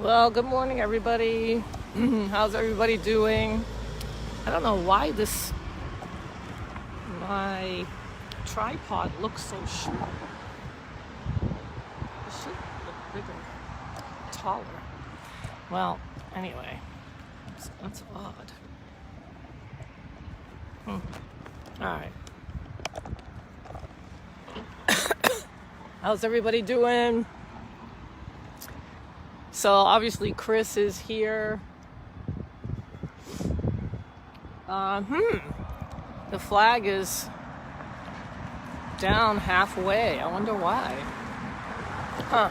Well, good morning, everybody. How's everybody doing? I don't know why my tripod looks so short. It should look bigger, taller. Well, anyway, that's odd. All right. How's everybody doing? So obviously Chris is here. The flag is down halfway. I wonder why. Huh.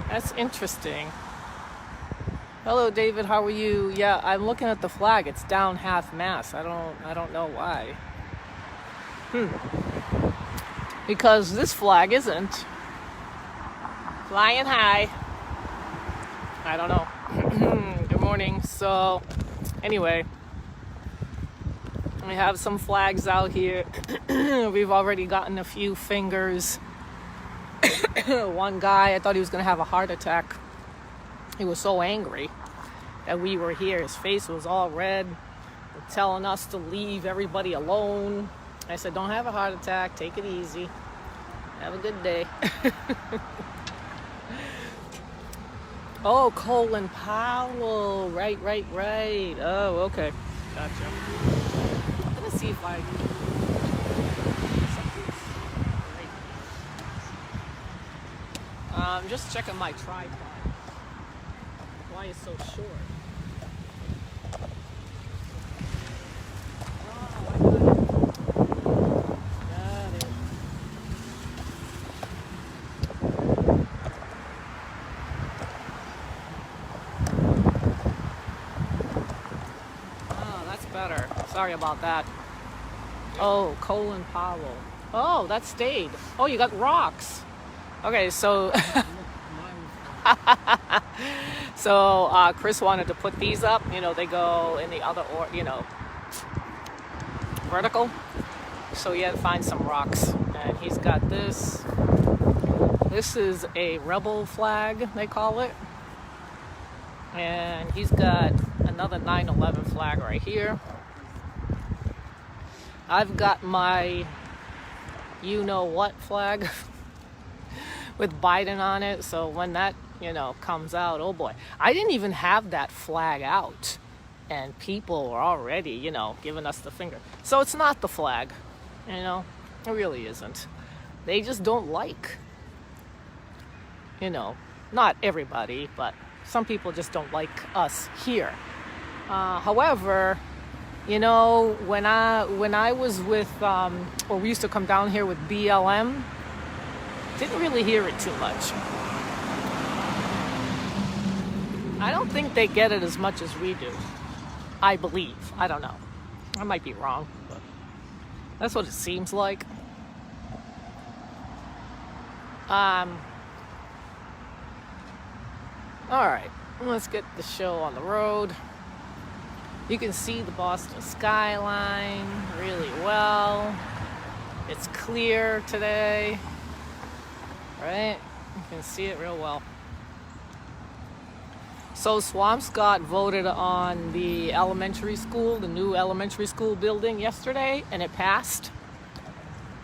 That's interesting. Hello, David. How are you? Yeah, I'm looking at the flag. It's down half mast. I don't know why. Because this flag isn't flying high. I don't know. Good morning. So, anyway, we have some flags out here. We've already gotten a few fingers. One guy, I thought he was going to have a heart attack. He was so angry that we were here. His face was all red, telling us to leave everybody alone. I said, don't have a heart attack. Take it easy. Have a good day. Oh, Colin Powell. Right. Oh, okay. Gotcha. I'm going to see if I... I'm just checking my tripod. Why it's so short? Better. Sorry about that. Oh, Colin Powell. Oh, that stayed. Oh, you got rocks. Okay, so Chris wanted to put these up. They go in the other vertical. So he had to find some rocks, and he's got this. This is a rebel flag, they call it. And he's got another 9/11 flag right here. I've got my you-know-what flag with Biden on it. So when that, comes out, oh boy. I didn't even have that flag out. And people were already, giving us the finger. So it's not the flag. It really isn't. They just don't like, not everybody, but some people just don't like us here. However, when I was with, or we used to come down here with BLM, didn't really hear it too much. I don't think they get it as much as we do. I believe. I don't know. I might be wrong, but that's what it seems like. All right. Let's get the show on the road. You can see the Boston skyline really well. It's clear today, right? You can see it real well. So Swampscott voted on the elementary school, the new elementary school building yesterday, and it passed.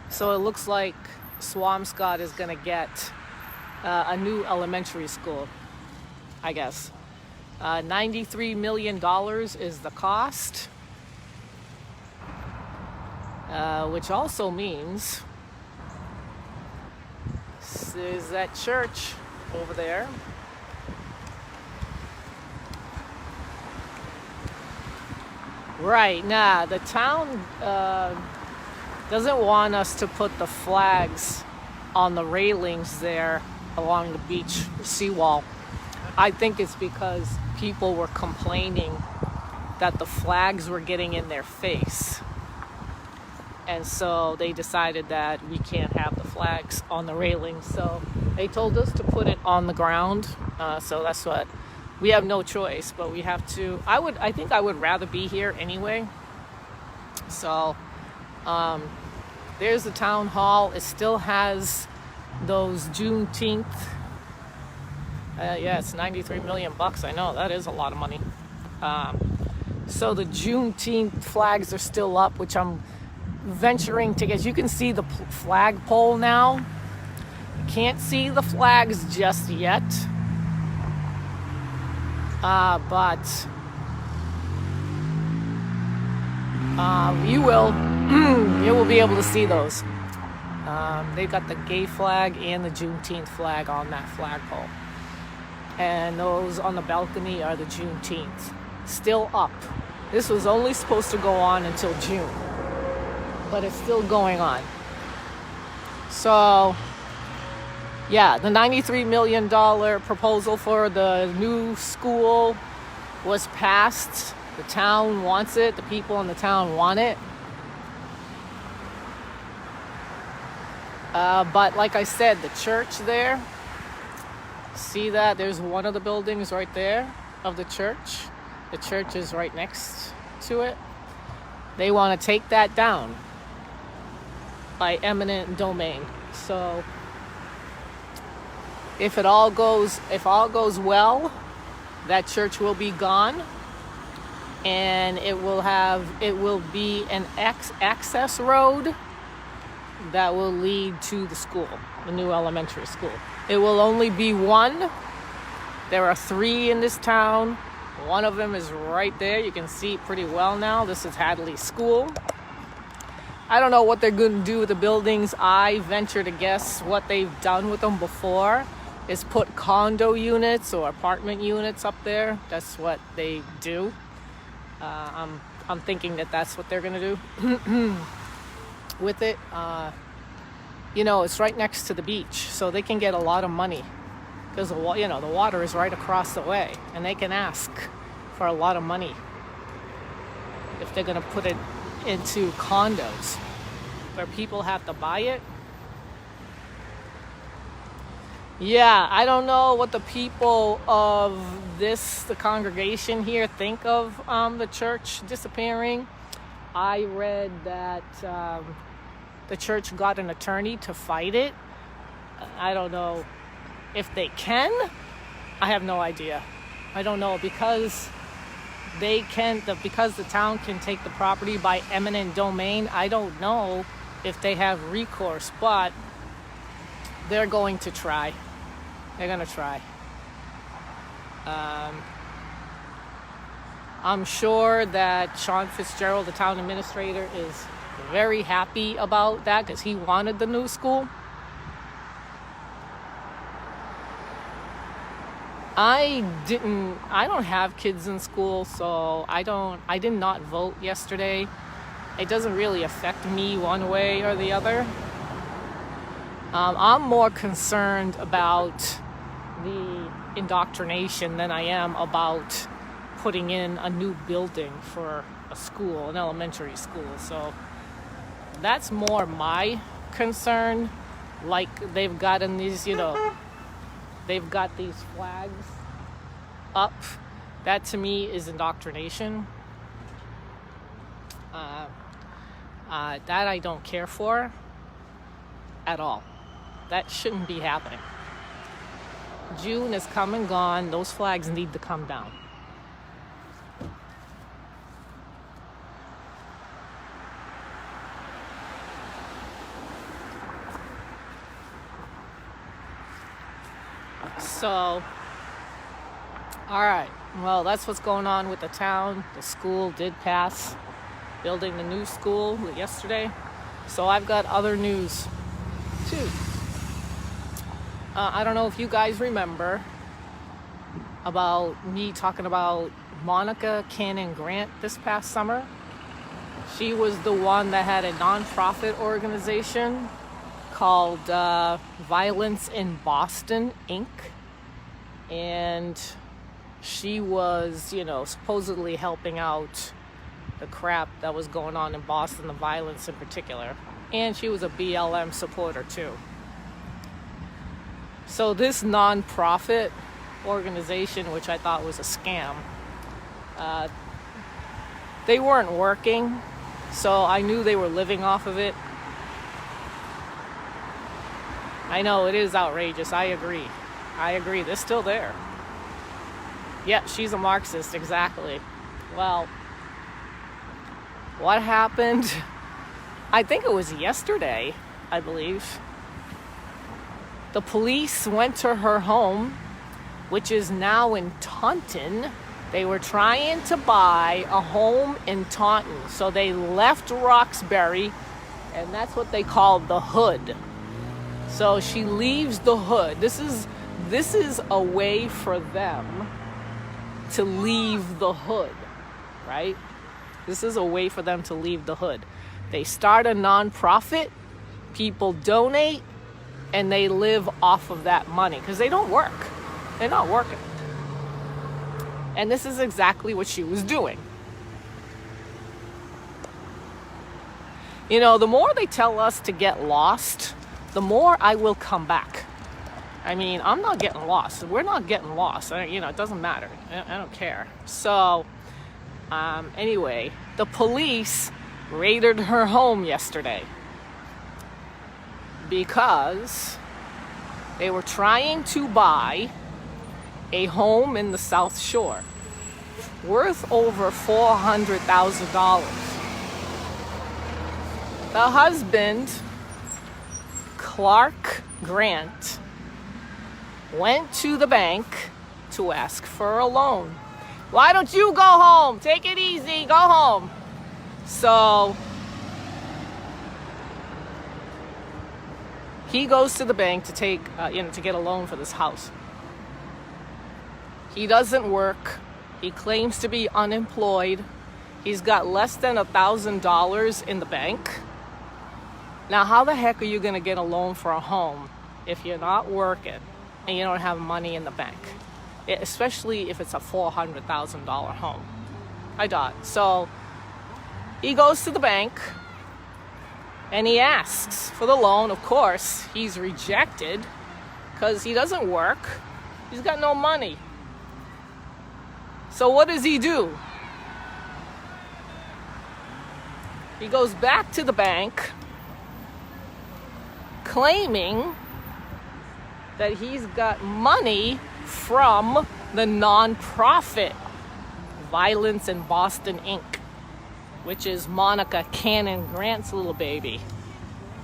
So it looks like Swampscott is going to get a new elementary school, I guess. $93 million is the cost, which also means there's that church over there. Right, the town doesn't want us to put the flags on the railings there along the beach seawall. I think it's because people were complaining that the flags were getting in their face. And so they decided that we can't have the flags on the railings. So they told us to put it on the ground. So that's what we have, no choice, but we have to. I think I would rather be here anyway. So there's the town hall. It still has those Juneteenth. Yeah, it's 93 million bucks. I know that is a lot of money. So the Juneteenth flags are still up, which I'm venturing to get. You can see the flagpole now. Can't see the flags just yet, but you will. You will be able to see those. They've got the gay flag and the Juneteenth flag on that flagpole. And those on the balcony are the Juneteenth. Still up. This was only supposed to go on until June, but it's still going on. So, yeah, the $93 million proposal for the new school was passed. The town wants it. The people in the town want it. But like I said, the church there, see that? There's one of the buildings right there of the church. The church is right next to it. They want to take that down by eminent domain. So if all goes well, that church will be gone, and it will be an access road that will lead to the school, the new elementary school. It will only be one. There are 3 in this town. One of them is right there. You can see it pretty well now. This is Hadley School. I don't know what they're going to do with the buildings. I venture to guess what they've done with them before is put condo units or apartment units up there. That's what they do. I'm thinking that that's what they're going to do with it. It's right next to the beach, so they can get a lot of money because the water is right across the way, and they can ask for a lot of money if they're going to put it into condos where people have to buy it. Yeah, I don't know what the people of the congregation here think of the church disappearing. I read that the church got an attorney to fight it. I don't know if they can. I have no idea. I don't know because because the town can take the property by eminent domain. I don't know if they have recourse, but they're going to try. They're going to try. I'm sure that Sean Fitzgerald, the town administrator, is very happy about that because he wanted the new school. I don't have kids in school, so I did not vote yesterday. It doesn't really affect me one way or the other. I'm more concerned about the indoctrination than I am about putting in a new building for a school, an elementary school. So that's more my concern. Like they've gotten these, they've got these flags up. That to me is indoctrination. That I don't care for at all. That shouldn't be happening. June is come and gone. Those flags need to come down. So, all right. Well, that's what's going on with the town. The school did pass building the new school yesterday. So I've got other news too. I don't know if you guys remember about me talking about Monica Cannon Grant this past summer. She was the one that had a nonprofit organization called Violence in Boston, Inc. And she was, supposedly helping out the crap that was going on in Boston, the violence in particular. And she was a BLM supporter too. So this non-profit organization, which I thought was a scam, they weren't working, so I knew they were living off of it. I know, it is outrageous. I agree. They're still there. Yeah, she's a Marxist, exactly. Well, what happened? I think it was yesterday, I believe. The police went to her home, which is now in Taunton. They were trying to buy a home in Taunton. So they left Roxbury, and that's what they call the hood. So she leaves the hood. This is a way for them to leave the hood, right? This is a way for them to leave the hood. They start a nonprofit, people donate, and they live off of that money because they don't work. They're not working. And this is exactly what she was doing. You know, the more they tell us to get lost, the more I will come back. I mean, I'm not getting lost. We're not getting lost. It doesn't matter. I don't care. So, anyway, the police raided her home yesterday because they were trying to buy a home in the South Shore worth over $400,000. The husband, Clark Grant, went to the bank to ask for a loan. Why don't you go home? Take it easy. Go home. So he goes to the bank to to get a loan for this house. He doesn't work. He claims to be unemployed. He's got less than $1,000 in the bank. Now, how the heck are you going to get a loan for a home if you're not working and you don't have money in the bank? Especially if it's a $400,000 home. I doubt. So he goes to the bank and he asks for the loan. Of course, he's rejected because he doesn't work. He's got no money. So what does he do? He goes back to the bank claiming that he's got money from the nonprofit Violence in Boston Inc., which is Monica Cannon Grant's little baby.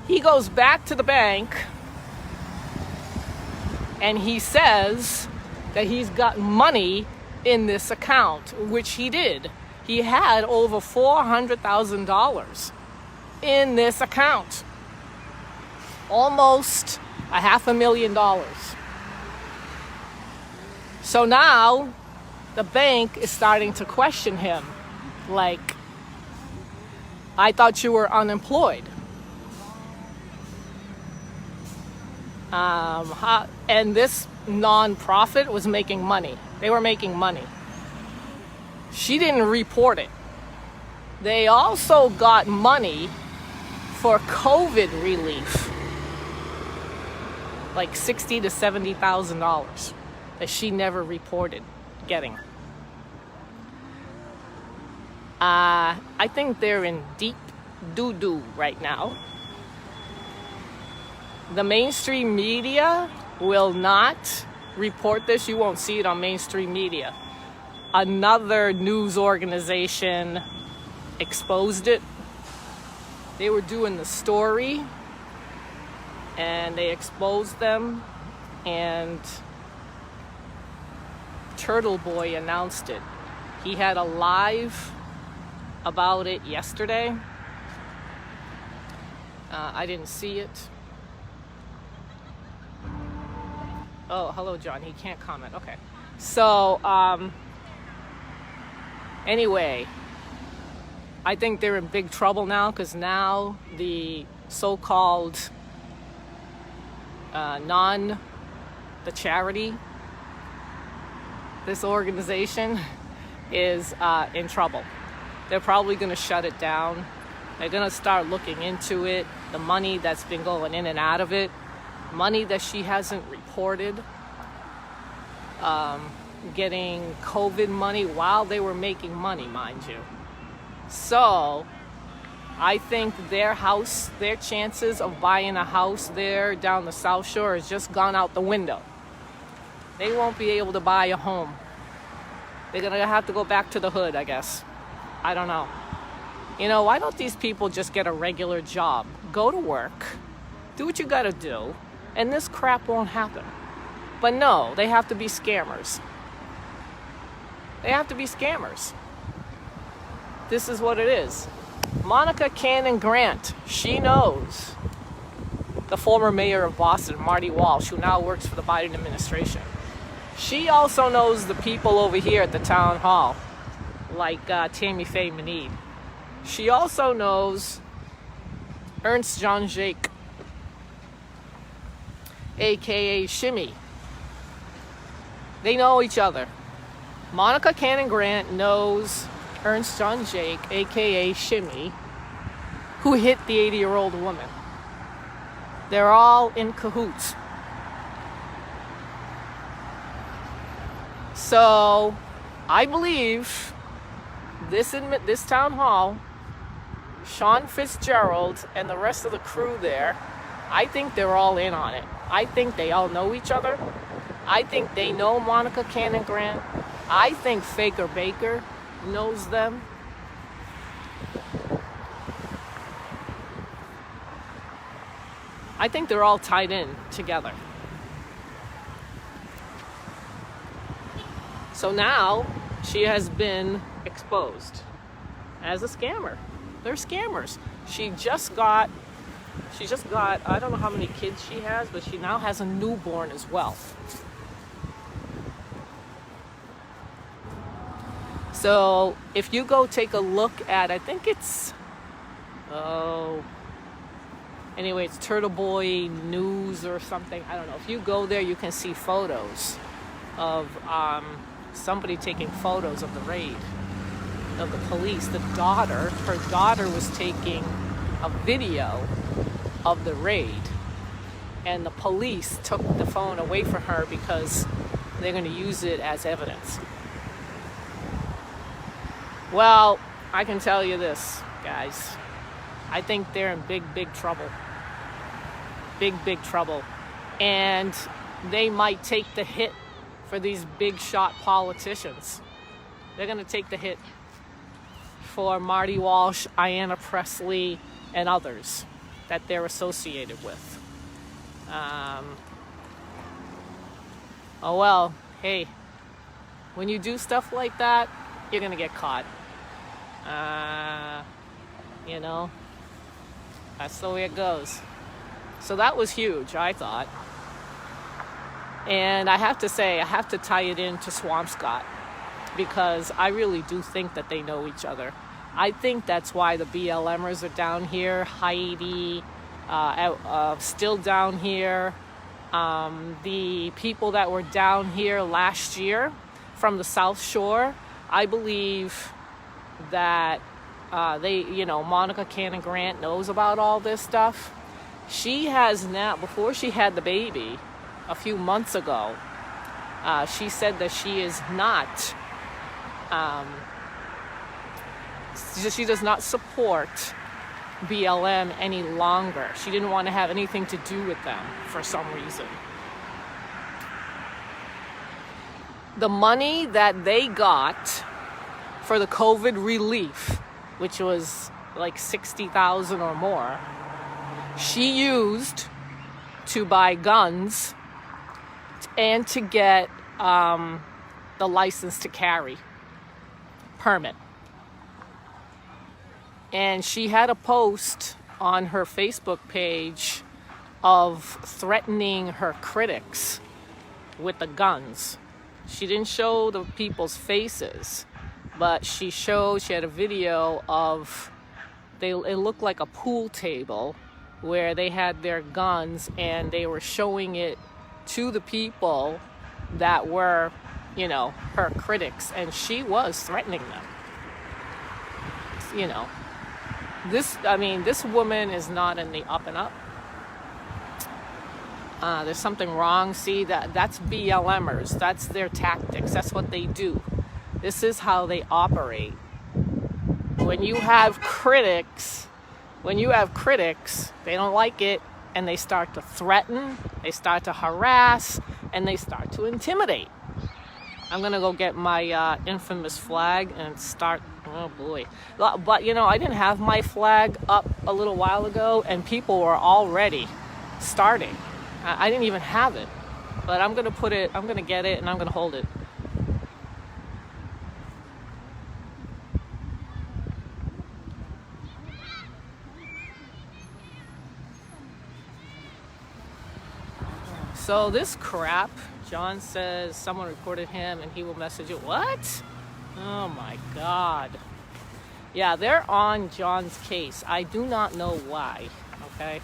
He goes back to the bank and he says that he's got money in this account, which he did. He had over $400,000 in this account. Almost $500,000. So now the bank is starting to question him. Like, I thought you were unemployed. And this nonprofit was making money. They were making money. She didn't report it. They also got money for COVID relief, like $60,000 to $70,000 that she never reported getting. I think they're in deep doo-doo right now. The mainstream media will not report this. You won't see it on mainstream media. Another news organization exposed it. They were doing the story and they exposed them, and Turtle Boy announced it. He had a live about it yesterday. I didn't see it. Oh, hello, John. He can't comment. Okay. So, anyway, I think they're in big trouble now because now the so-called the charity, this organization is in trouble. They're probably going to shut it down. They're going to start looking into it, the money that's been going in and out of it, money that she hasn't reported, getting COVID money while they were making money, mind you. So, I think their chances of buying a house there down the South Shore has just gone out the window. They won't be able to buy a home. They're going to have to go back to the hood, I guess. I don't know. Why don't these people just get a regular job? Go to work, do what you got to do, and this crap won't happen. But no, they have to be scammers. They have to be scammers. This is what it is. Monica Cannon Grant, she knows the former mayor of Boston, Marty Walsh, who now works for the Biden administration. She also knows the people over here at the town hall, like Tammy Faye Meneed. She also knows Ernst John Jake, a.k.a. Shimmy. They know each other. Monica Cannon Grant knows Ernst John Jake, a.k.a. Shimmy, who hit the 80-year-old woman. They're all in cahoots. So, I believe this town hall, Sean Fitzgerald and the rest of the crew there, I think they're all in on it. I think they all know each other. I think they know Monica Cannon Grant. I think Faker Baker knows them. I think they're all tied in together. So now she has been exposed as a scammer. They're scammers. She just got, I don't know how many kids she has, but she now has a newborn as well. So if you go take a look at, I think it's, it's Turtle Boy News or something. I don't know. If you go there, you can see photos of somebody taking photos of the raid, of the police. Her daughter was taking a video of the raid, and the police took the phone away from her because they're going to use it as evidence. Well, I can tell you this, guys. I think they're in big, big trouble. Big, big trouble. And they might take the hit for these big shot politicians. They're going to take the hit for Marty Walsh, Ayanna Pressley, and others that they're associated with. Oh well, hey, when you do stuff like that, you're going to get caught. That's the way it goes. So that was huge, I thought. And I have to say, I have to tie it into Swampscott, because I really do think that they know each other. I think that's why the BLMers are down here. Heidi, still down here. The people that were down here last year from the South Shore, I believe that Monica Cannon Grant knows about all this stuff. She has now, before she had the baby a few months ago, she said that she is not, she does not support BLM any longer. She didn't want to have anything to do with them for some reason. The money that they got for the COVID relief, which was like $60,000 or more, she used to buy guns and to get the license to carry permit. And she had a post on her Facebook page of threatening her critics with the guns. She didn't show the people's faces, but she had a video of, it looked like a pool table where they had their guns, and they were showing it to the people that were, her critics, and she was threatening them. This woman is not in the up and up. There's something wrong. See, that's BLMers. That's their tactics. That's what they do. This is how they operate. When you have critics when you have critics, they don't like it, and they start to threaten, they start to harass, and they start to intimidate. I'm gonna go get my infamous flag and start. Oh boy. But you know, I didn't have my flag up a little while ago, and people were already starting. I didn't even have it, but I'm gonna get it, and I'm gonna hold it. So this crap, John says someone reported him and he will message it. What? Oh my God. Yeah, they're on John's case. I do not know why, okay?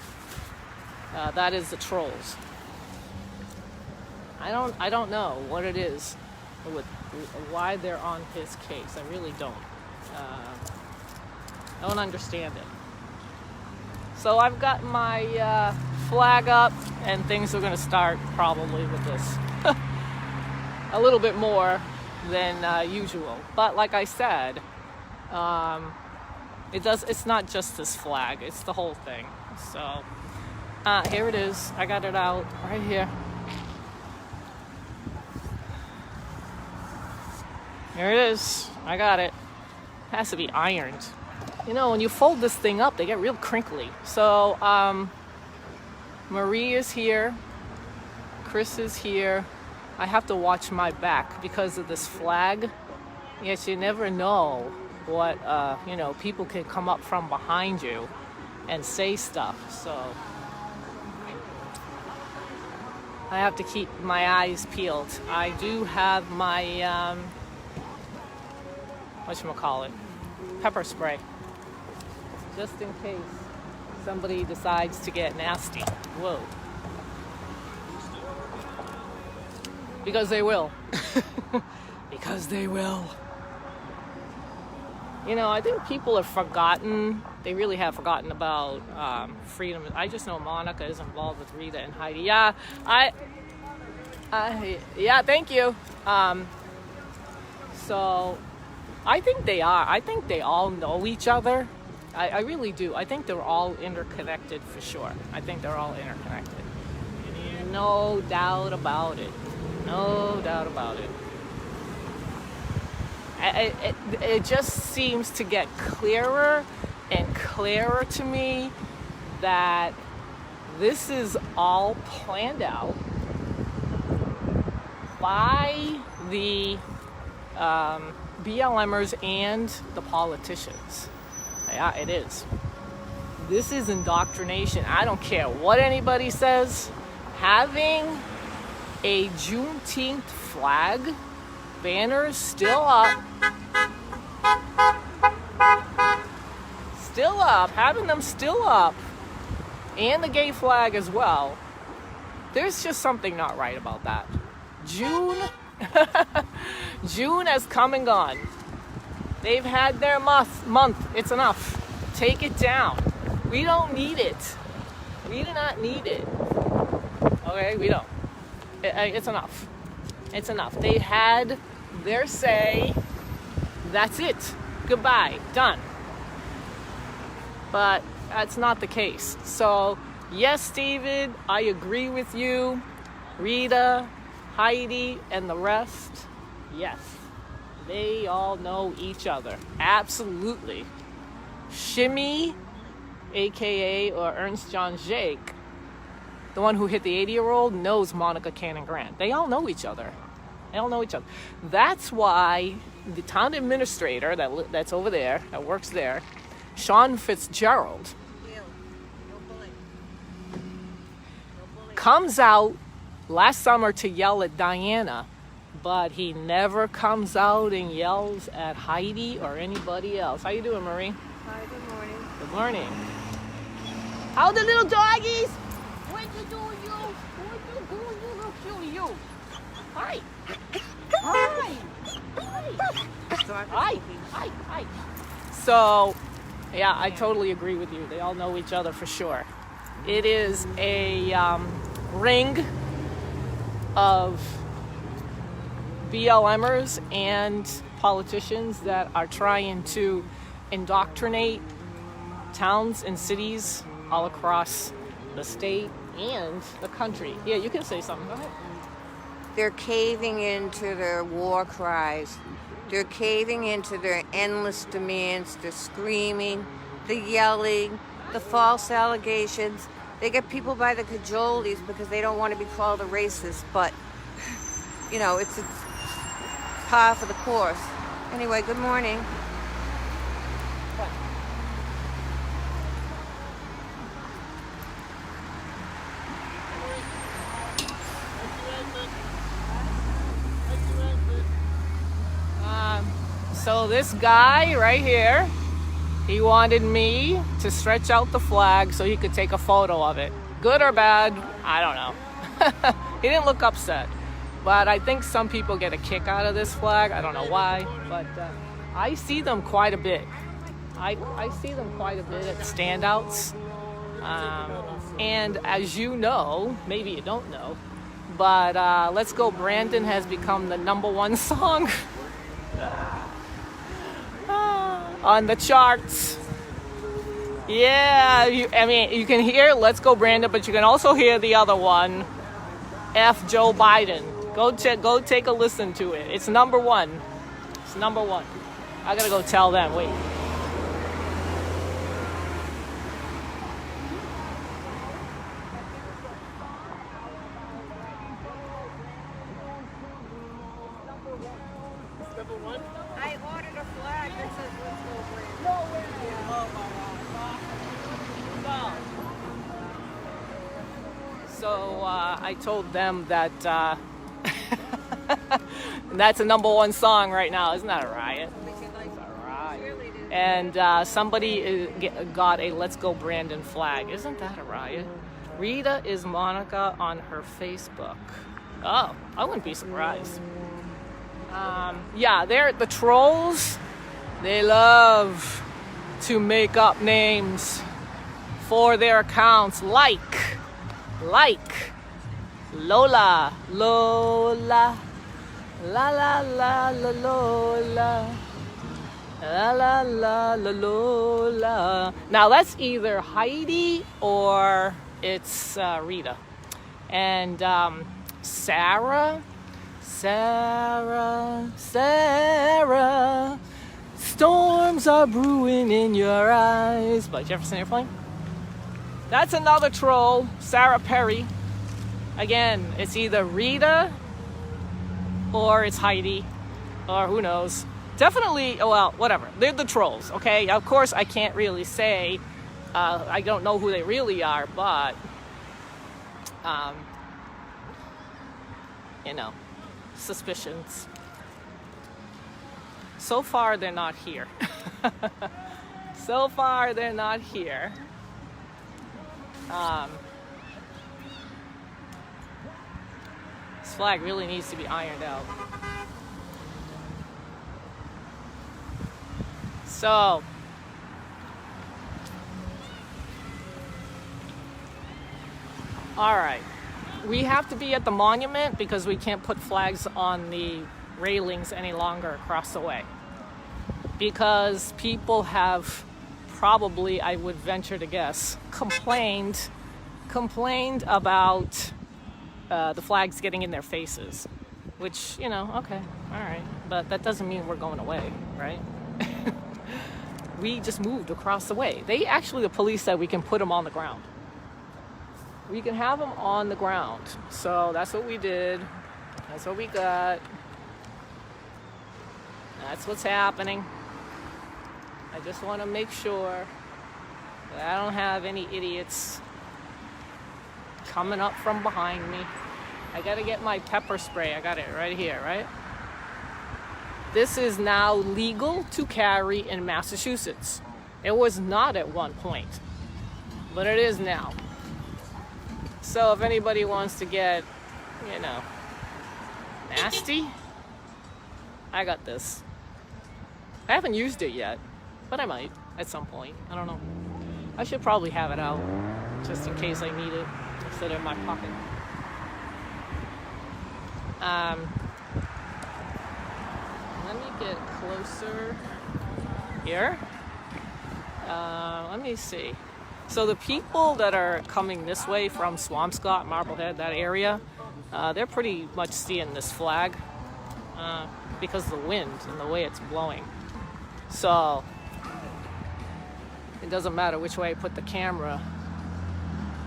That is the trolls. I don't know what it is with why they're on his case. I really don't. I don't understand it. So I've got my flag up, and things are going to start probably with this a little bit more than usual. But like I said, it's not just this flag, it's the whole thing. So here it is. I got it out right here. Here it is. I got it. It has to be ironed. You know, when you fold this thing up, they get real crinkly. So Marie is here. Chris is here. I have to watch my back because of this flag. Yes, you never know what, people can come up from behind you and say stuff. So I have to keep my eyes peeled. I do have my, whatchamacallit, pepper spray. Just in case somebody decides to get nasty. Whoa. Because they will. Because they will. You know, I think people have forgotten. They really have forgotten about freedom. I just know Monica is involved with Rita and Heidi. Yeah, yeah, thank you. So I think they are. I think they all know each other. I really do. I think they're all interconnected for sure. I think they're all interconnected. No doubt about it. No doubt about it. It just seems to get clearer and clearer to me that this is all planned out by the BLMers and the politicians. Yeah, it is. This is indoctrination. I don't care what anybody says. Having a Juneteenth flag, banners still up, having them still up, and the gay flag as well. There's just something not right about that. June has come and gone. They've had their month. It's enough. Take it down. We don't need it. We do not need it. Okay, we don't. It's enough. It's enough. They had their say. That's it. Goodbye. Done. But that's not the case. So, yes, David, I agree with you. Rita, Heidi, and the rest, yes. They all know each other. Absolutely. Shimmy, a.k.a. or Ernst John Jake, the one who hit the 80-year-old, knows Monica Cannon Grant. They all know each other. They all know each other. That's why the town administrator that's over there, that works there, Sean Fitzgerald, comes out last summer to yell at Diana, but he never comes out and yells at Heidi or anybody else. How you doing, Marie? Hi, good morning. Good morning. How the little doggies? What you doing, you? What you doing, you little cutie, you? Hi. Hi. Hi. Hi. Hi. So, yeah, I totally agree with you. They all know each other for sure. It is a ring of BLMers and politicians that are trying to indoctrinate towns and cities all across the state and the country. Yeah, you can say something. Go ahead. They're caving into their war cries. They're caving into their endless demands. They're screaming, the yelling, the false allegations. They get people by the cajoles because they don't want to be called a racist, but, you know, it's par for the course. Anyway, good morning. So this guy right here, he wanted me to stretch out the flag so he could take a photo of it. Good or bad, I don't know. He didn't look upset. But I think some people get a kick out of this flag. I don't know why, but I see them quite a bit. I see them quite a bit at standouts. And as you know, maybe you don't know, but Let's Go Brandon has become the #1 song on the charts. Yeah, I mean, you can hear Let's Go Brandon, but you can also hear the other one, F Joe Biden. Go take a listen to it. It's #1. It's #1. I gotta go tell them. Wait. I ordered a flag that says Let's Go Brandon. No way. Oh my God. So I told them that that's a #1 song right now. Isn't that a riot? And somebody got a Let's Go Brandon flag. Isn't that a riot? Rita is Monica on her Facebook. Oh, I wouldn't be surprised. Yeah, they're the trolls. They love to make up names for their accounts, like Lola, la la la la Lola. La la la la Lola. Now that's either Heidi or it's Rita. And Sarah, storms are brewing in your eyes by Jefferson Airplane. That's another troll, Sarah Perry. Again, it's either Rita or it's Heidi, or who knows. Definitely, well, whatever. They're the trolls, okay? Of course, I can't really say. I don't know who they really are, but, you know, suspicions. So far, they're not here. So far, they're not here. This flag really needs to be ironed out. So, all right, we have to be at the monument because we can't put flags on the railings any longer across the way. Because people have probably, I would venture to guess, complained about the flags getting in their faces. Which, you know, okay, all right. But that doesn't mean we're going away, right? We just moved across the way. The police said we can put them on the ground. We can have them on the ground. So that's what we did. That's what we got. That's what's happening. I just want to make sure that I don't have any idiots coming up from behind me. I gotta get my pepper spray. I got it right here, right? This is now legal to carry in Massachusetts. It was not at one point, but it is now. So if anybody wants to get, you know, nasty, I got this. I haven't used it yet, but I might at some point. I don't know. I should probably have it out just in case I need it instead of in my pocket. Let me get closer here. Let me see. So the people that are coming this way from Swampscott, Marblehead, that area, they're pretty much seeing this flag because of the wind and the way it's blowing. So it doesn't matter which way I put the camera,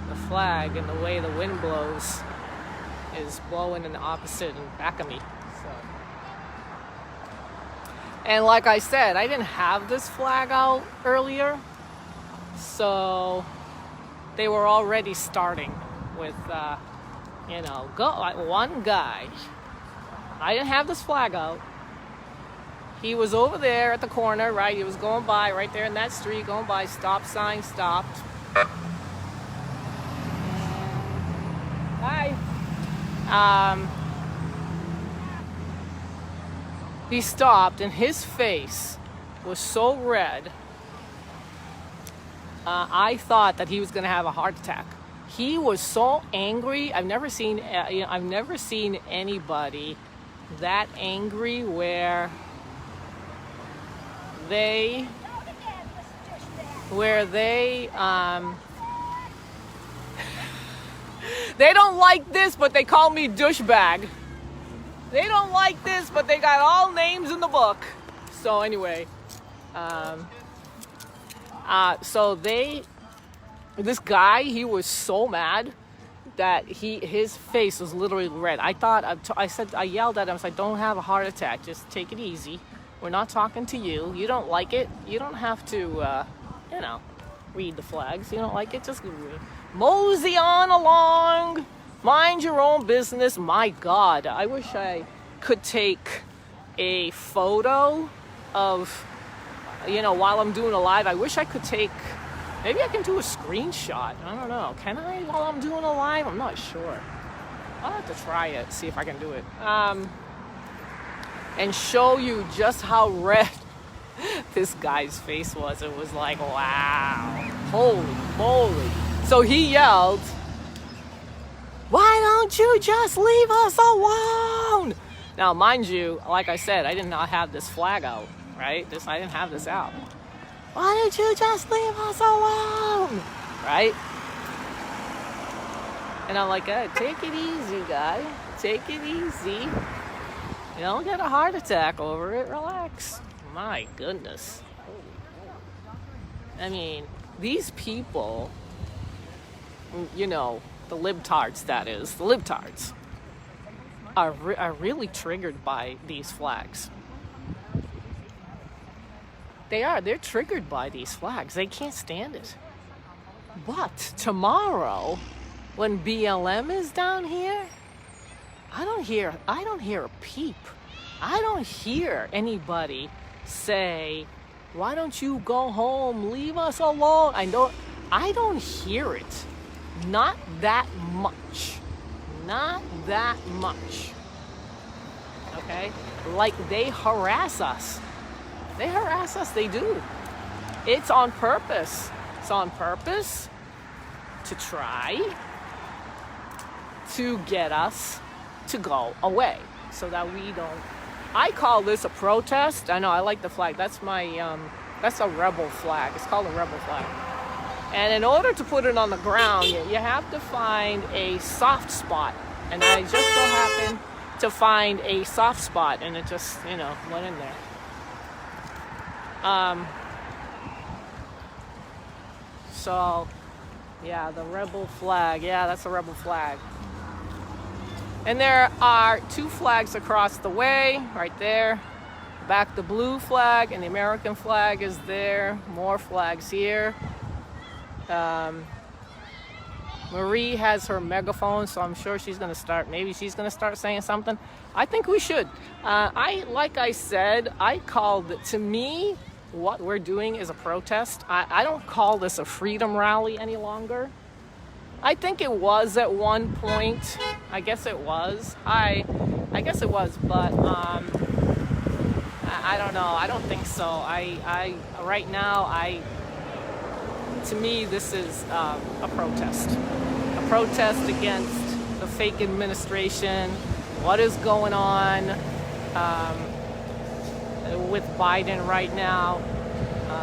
the flag and the way the wind blows is blowing in the opposite and back of me. So. And like I said, I didn't have this flag out earlier, so they were already starting with, one guy. I didn't have this flag out. He was over there at the corner, right? He was going by right there in that street, going by, stop sign stopped. Hi. He stopped and his face was so red. I thought that he was going to have a heart attack. He was so angry. I've never seen anybody that angry where they they don't like this, but they call me douchebag. They don't like this, but they got all names in the book. So anyway, this guy, he was so mad that his face was literally red. I yelled at him, I said, don't have a heart attack, just take it easy. We're not talking to you. You don't like it. You don't have to, read the flags. You don't like it, just mosey on along. Mind your own business. My God, I wish I could take a photo of, while I'm doing a live. I wish I could take, maybe I can do a screenshot. I don't know. Can I while I'm doing a live? I'm not sure. I'll have to try it, see if I can do it. And show you just how red this guy's face was. It was like, wow, holy moly. So he yelled, why don't you just leave us alone? Now, mind you, like I said, I did not have this flag out, right? I didn't have this out. Why don't you just leave us alone? Right? And I'm like, hey, take it easy, guy. Take it easy. You don't get a heart attack over it. Relax. My goodness. I mean, these people, the libtards, that is, the libtards, are really triggered by these flags. They're triggered by these flags. They can't stand it. But tomorrow, when BLM is down here, I don't hear a peep. I don't hear anybody say, why don't you go home? Leave us alone. I don't hear it. Not that much. Not that much. Okay? Like they harass us. They harass us. They do. It's on purpose. It's on purpose to try to get us to go away so that we don't. I call this a protest. I know, I like the flag. That's my that's a rebel flag. It's called a rebel flag. And in order to put it on the ground, you have to find a soft spot. And I just so happened to find a soft spot, and it just, went in there. So, yeah, the rebel flag. Yeah, that's a rebel flag. And there are two flags across the way, right there. Back the blue flag and the American flag is there. More flags here. Marie has her megaphone, so I'm sure she's going to start saying something. I think we should. Like I said, to me, what we're doing is a protest. I don't call this a freedom rally any longer. I think it was at one point. I guess it was. I guess it was, but I don't know. I don't think so. Right now, to me, this is a protest. A protest against the fake administration, what is going on with Biden right now.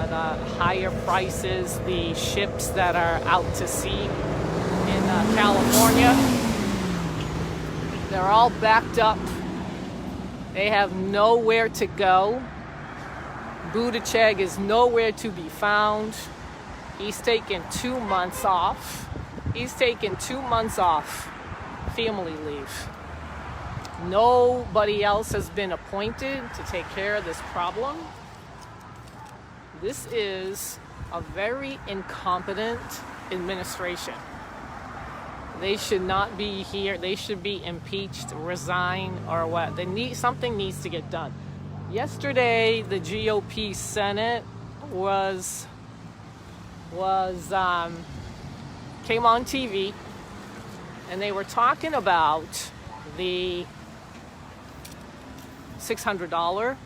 the higher prices, the ships that are out to sea in California, they're all backed up. They have nowhere to go. Buttigieg is nowhere to be found. He's taken 2 months off. He's taken 2 months off family leave. Nobody else has been appointed to take care of this problem. This is a very incompetent administration. They should not be here. They should be impeached, resign, or what. Something needs to get done. Yesterday, the GOP Senate came on TV, and they were talking about the $600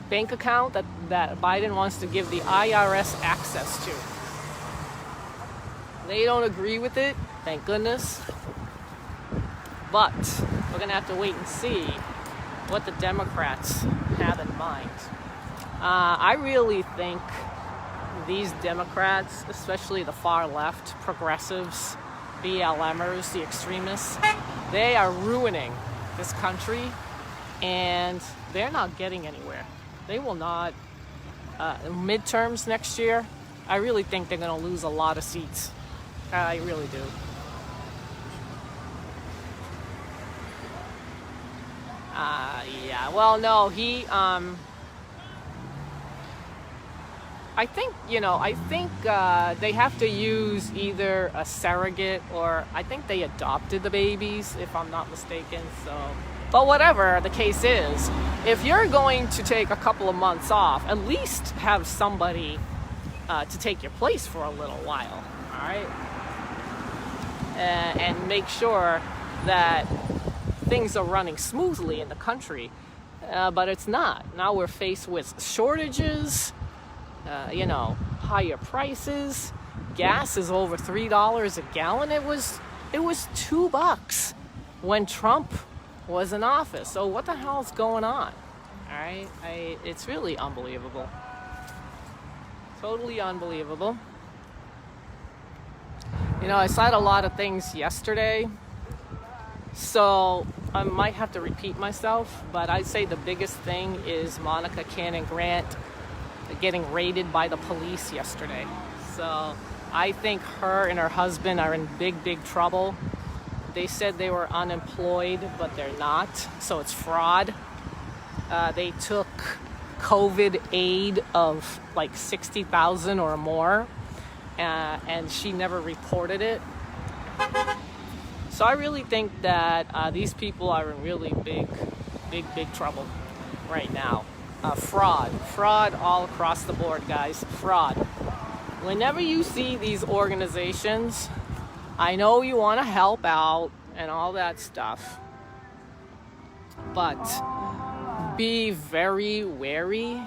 bank account that Biden wants to give the IRS access to. They don't agree with it, thank goodness. But we're going to have to wait and see what the Democrats have in mind. I really think these Democrats, especially the far left, progressives, BLMers, the extremists, they are ruining this country, and they're not getting anywhere. They will not. Midterms next year, I really think they're going to lose a lot of seats. I really do. Yeah, well, no, I think they have to use either a surrogate, or I think they adopted the babies, if I'm not mistaken. So, but whatever the case is, if you're going to take a couple of months off, at least have somebody to take your place for a little while, all right? And make sure that things are running smoothly in the country, but it's not. Now we're faced with shortages, higher prices. Gas is over $3 a gallon. It was $2 when Trump was in office. So what the hell's going on? All right, it's really unbelievable. Totally unbelievable. I said a lot of things yesterday, so I might have to repeat myself, but I'd say the biggest thing is Monica Cannon Grant getting raided by the police yesterday. So I think her and her husband are in big, big trouble. They said they were unemployed, but they're not, so it's fraud. They took COVID aid of like $60,000 or more, and she never reported it. So I really think that these people are in really big, big, big trouble right now. Fraud all across the board, guys. Fraud. Whenever you see these organizations, I know you want to help out and all that stuff, but be very wary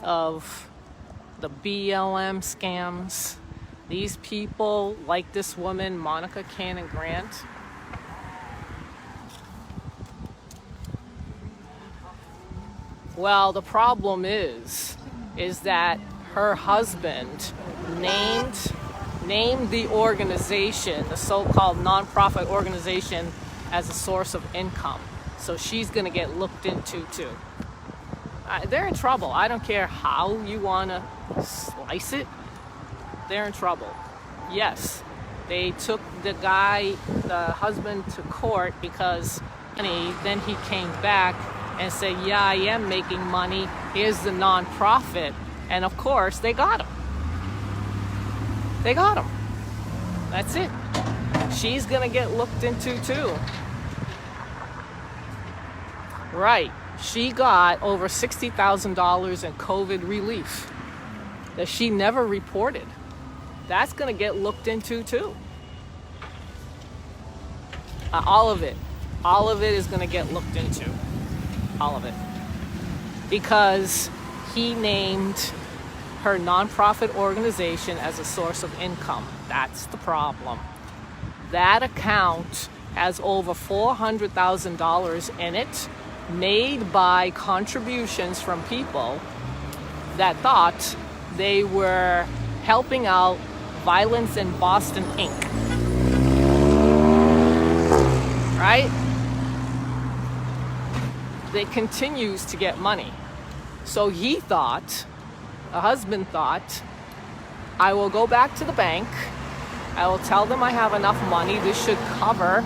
of the BLM scams. These people, like this woman, Monica Cannon Grant, well, the problem is that her husband named the organization, the so-called nonprofit organization, as a source of income. So she's going to get looked into too. They're in trouble. I don't care how you want to slice it. They're in trouble. Yes, they took the husband to court because then he came back and said, yeah, I am making money. Here's the nonprofit. And of course, they got him. They got him. That's it. She's going to get looked into too. Right. She got over $60,000 in COVID relief that she never reported. That's going to get looked into too. All of it. All of it is going to get looked into. All of it. Because he named her nonprofit organization as a source of income. That's the problem. That account has over $400,000 in it, made by contributions from people that thought they were helping out Violence in Boston Inc. Right? They continues to get money. So he thought, the husband thought, I will go back to the bank. I will tell them I have enough money. This should cover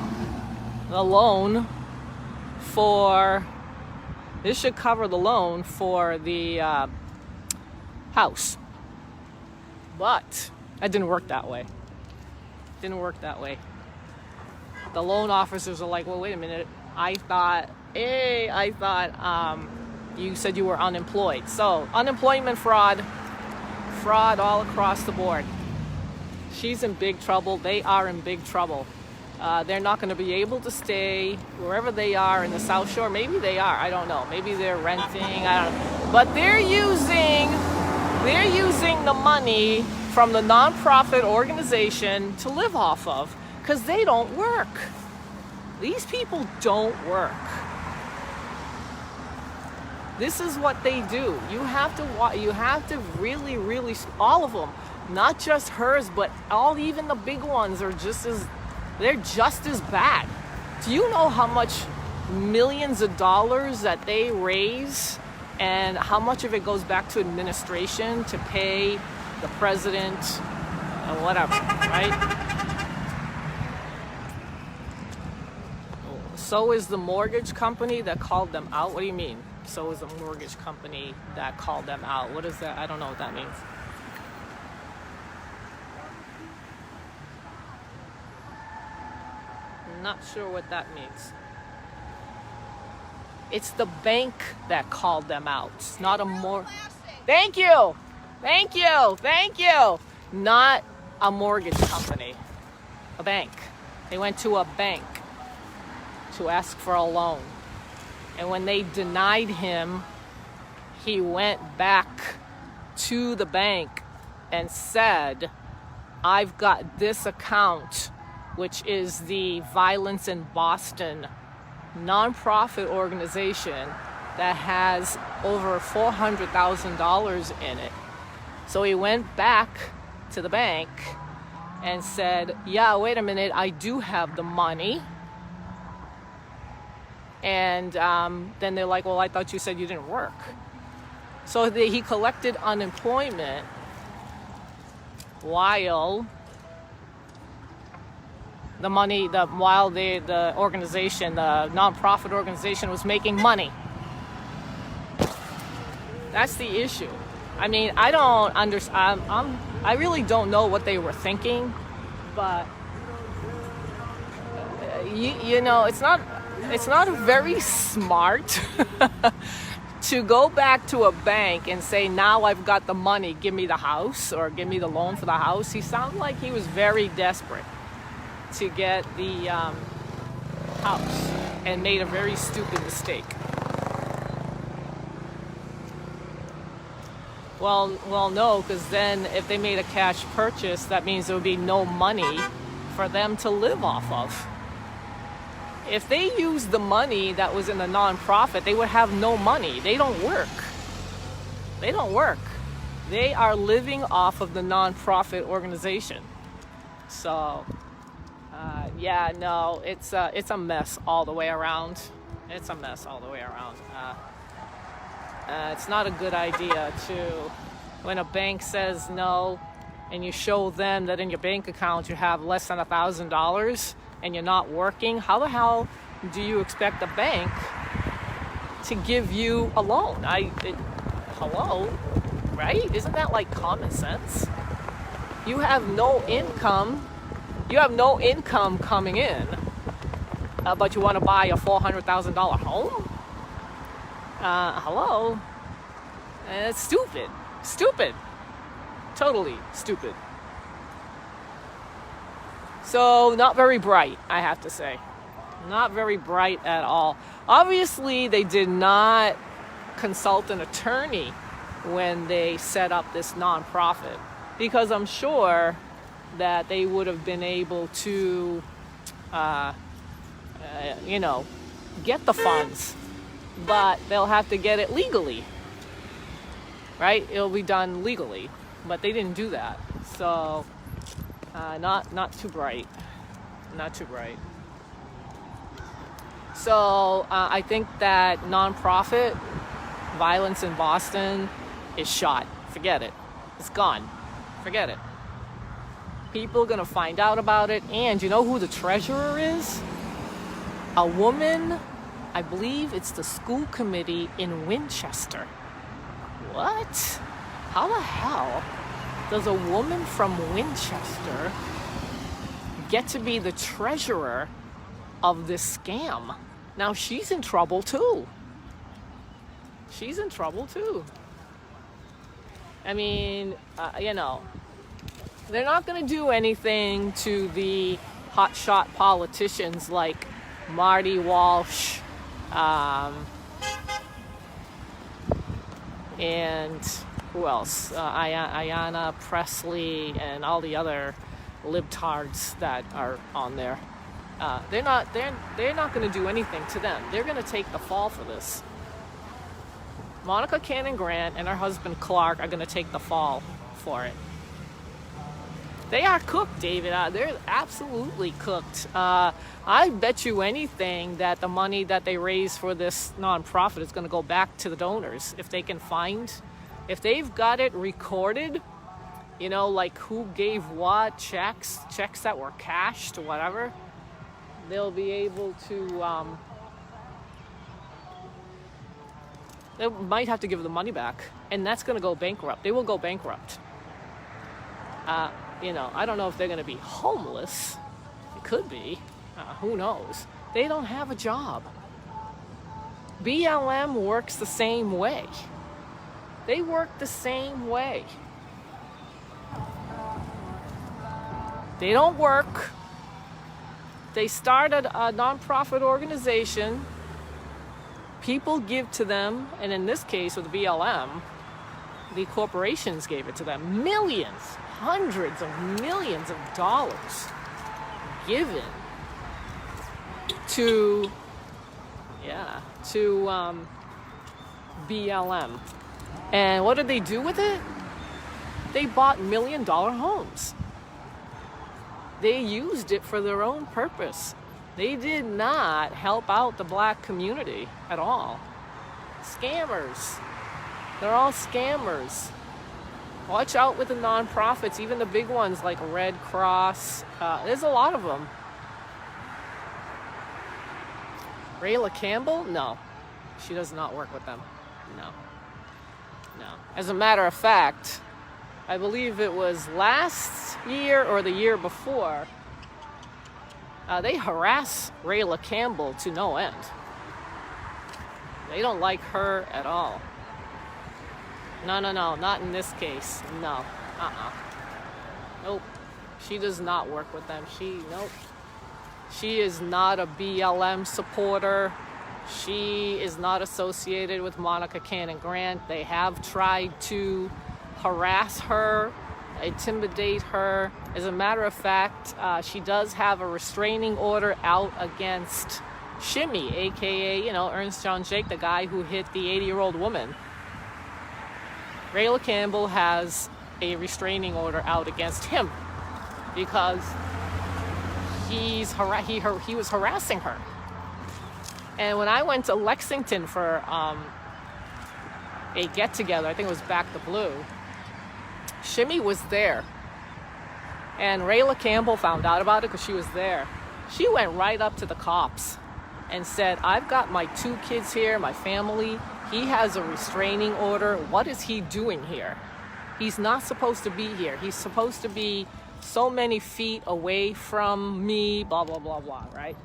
the loan for the house. But that didn't work that way. The loan officers are like, well, wait a minute. I thought you said you were unemployed. So unemployment fraud all across the board. She's in big trouble. They are in big trouble. They're not going to be able to stay wherever they are in the South Shore. Maybe they are. I don't know. Maybe they're renting. I don't know. But they're using the money from the nonprofit organization to live off of because they don't work. These people don't work. This is what they do. You have to really, all of them, not just hers, but even the big ones they're just as bad. Do you know how much millions of dollars that they raise and how much of it goes back to administration to pay the president and whatever, right? So is the mortgage company that called them out. What do you mean? So is the mortgage company that called them out. What is that? I don't know what that means. I'm not sure what that means. It's the bank that called them out, not a Thank you. Not a mortgage company. A bank. They went to a bank to ask for a loan. And when they denied him, he went back to the bank and said, I've got this account, which is the Violence in Boston nonprofit organization that has over $400,000 in it. So he went back to the bank and said, yeah, wait a minute, I do have the money. And then they're like, well, I thought you said you didn't work. So he collected unemployment while the organization, the nonprofit organization, was making money. That's the issue. I mean, I don't understand. I really don't know what they were thinking, but you know, it's not very smart to go back to a bank and say, now I've got the money, give me the house or give me the loan for the house. He sounded like he was very desperate to get the house and made a very stupid mistake. Well, no, because then if they made a cash purchase, that means there would be no money for them to live off of. If they used the money that was in the nonprofit, they would have no money. They don't work. They are living off of the nonprofit organization. So, it's a mess all the way around. It's not a good idea when a bank says no, and you show them that in your bank account you have less than $1,000 and you're not working. How the hell do you expect a bank to give you a loan? Hello, right? Isn't that like common sense? You have no income. You have no income coming in, but you want to buy a $400,000 home? Hello? It's stupid. Totally stupid. So, not very bright, I have to say. Not very bright at all. Obviously, they did not consult an attorney when they set up this nonprofit, because I'm sure that they would have been able to, get the funds, but they'll have to get it legally, right? It'll be done legally, but they didn't do that. So not too bright, not too bright. So I think that nonprofit violence in Boston is shot. Forget it. It's gone. Forget it. People are gonna find out about it, and you know who the treasurer is? A woman. I believe it's the school committee in Winchester. What? How the hell does a woman from Winchester get to be the treasurer of this scam? Now she's in trouble too. She's in trouble too. I mean, they're not going to do anything to the hotshot politicians like Marty Walsh, and who else? Ayanna Pressley and all the other libtards that are on there. They're not going to do anything to them. They're going to take the fall for this. Monica Cannon Grant and her husband Clark are going to take the fall for it. They are cooked, David. They're absolutely cooked. I bet you anything that the money that they raise for this nonprofit is going to go back to the donors. If they can find, if they've got it recorded, like who gave what, checks that were cashed, whatever, they'll be able to, they might have to give the money back, and that's going to go bankrupt. They will go bankrupt. I don't know if they're going to be homeless. It could be. Who knows? They don't have a job. BLM works the same way. They work the same way. They don't work. They started a nonprofit organization. People give to them, and in this case with BLM, the corporations gave it to them. Millions, hundreds of millions of dollars given to BLM. And what did they do with it? They bought $1 million homes. They used it for their own purpose. They did not help out the black community at all. Scammers. They're all scammers. Watch out with the nonprofits, even the big ones like Red Cross. There's a lot of them. Rayla Campbell? No. She does not work with them. No. As a matter of fact, I believe it was last year or the year before, they harass Rayla Campbell to no end. They don't like her at all. No, not in this case. No. Nope. She does not work with them. Nope. She is not a BLM supporter. She is not associated with Monica Cannon Grant. They have tried to harass her, intimidate her. As a matter of fact, she does have a restraining order out against Shimmy, aka, Ernest John Jake, the guy who hit the 80-year-old woman. Rayla Campbell has a restraining order out against him because he was harassing her. And when I went to Lexington for a get-together, I think it was Back the Blue, Shimmy was there. And Rayla Campbell found out about it because she was there. She went right up to the cops and said, I've got my 2 kids here, my family. He has a restraining order. What is he doing here? He's not supposed to be here. He's supposed to be so many feet away from me, blah, blah, blah, blah, right?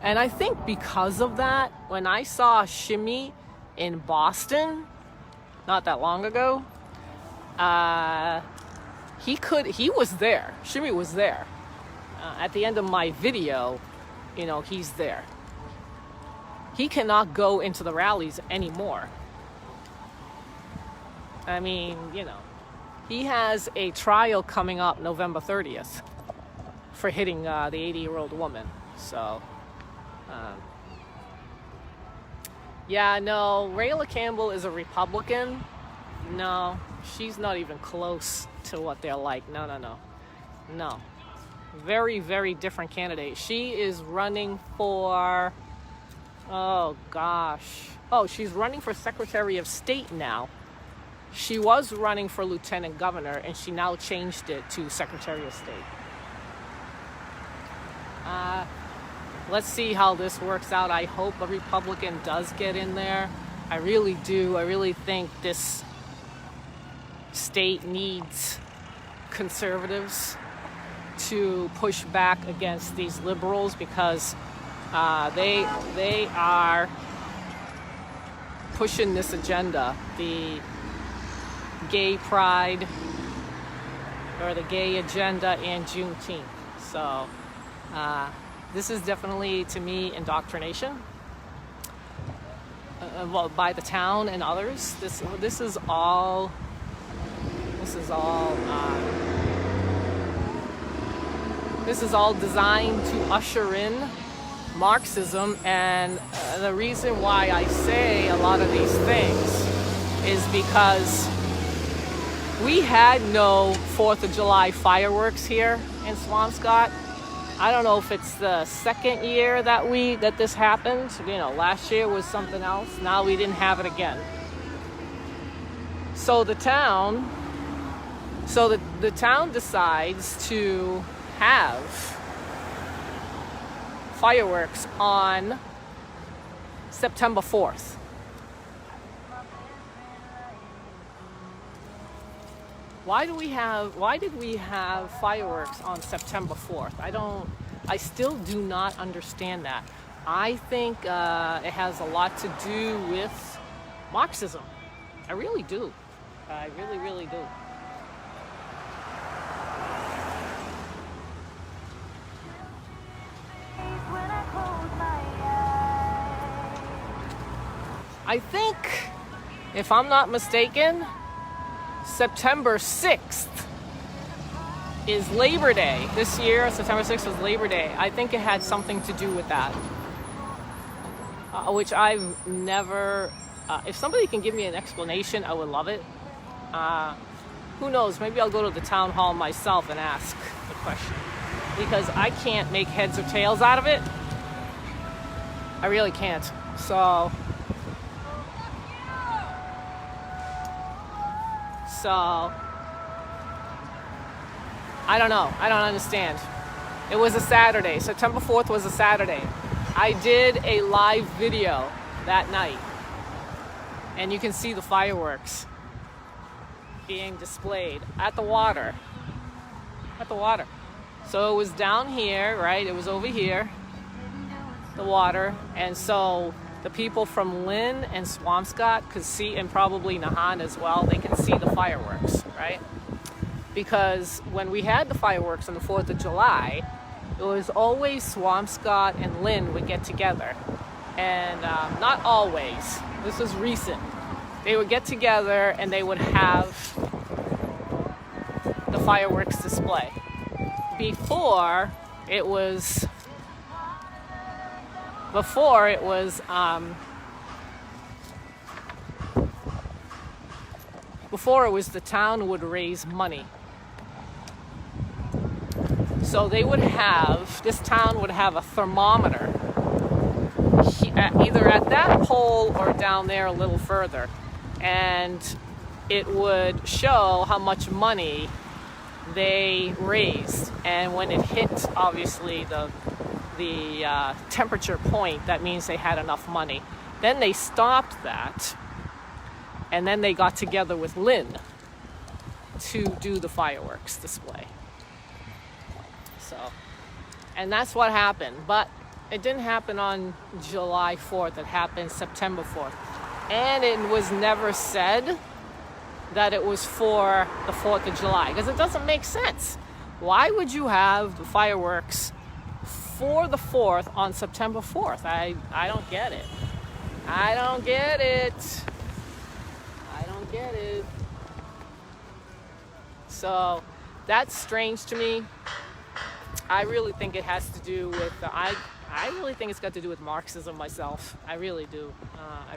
And I think because of that, when I saw Shimmy in Boston, not that long ago, he was there. Shimmy was there. At the end of my video, he's there. He cannot go into the rallies anymore. I mean, he has a trial coming up November 30th for hitting the 80-year-old woman. So, Rayla Campbell is a Republican. No, she's not even close to what they're like. No. Very, very different candidate. She is running for, oh gosh. Oh, she's running for Secretary of State now. She was running for Lieutenant Governor, and she now changed it to Secretary of State. Let's see how this works out. I hope a Republican does get in there. I really do. I really think this state needs conservatives to push back against these liberals, because they are pushing this agenda, the gay pride or the gay agenda and Juneteenth. So this is definitely, to me, indoctrination by the town and others. This is all designed to usher in Marxism. And the reason why I say a lot of these things is because we had no 4th of July fireworks here in Swampscott. I don't know if it's the second year that this happened. Last year was something else. Now we didn't have it again. So the town decides to have fireworks on September 4th. Why did we have fireworks on September 4th? I still do not understand that. I think it has a lot to do with Marxism. I really do. I really, really do. I think, if I'm not mistaken, September 6th is Labor Day. This year, September 6th was Labor Day. I think it had something to do with that, which I've never... if somebody can give me an explanation, I would love it. Who knows? Maybe I'll go to the town hall myself and ask the question, because I can't make heads or tails out of it. I really can't. So I don't know. I don't understand. It was a Saturday. September 4th was a Saturday. I did a live video that night, and you can see the fireworks being displayed at the water. So it was down here, right? It was over here, the water. And so the people from Lynn and Swampscott could see, and probably Nahant as well, they can see the fireworks, right? Because when we had the fireworks on the 4th of July, it was always Swampscott and Lynn would get together. And not always. This was recent. They would get together and they would have the fireworks display. Before it was the town would raise money. So this town would have a thermometer either at that pole or down there a little further, and it would show how much money they raised. And when it hit, obviously, the temperature point, that means they had enough money. Then they stopped that, and then they got together with Lynn to do the fireworks display. And that's what happened. But it didn't happen on July 4th. It happened September 4th. And it was never said that it was for the 4th of July, because it doesn't make sense. Why would you have the fireworks for the 4th on September 4th? I don't get it. I don't get it. So that's strange to me. I really think it has to do with I really think it's got to do with Marxism myself. I really do. I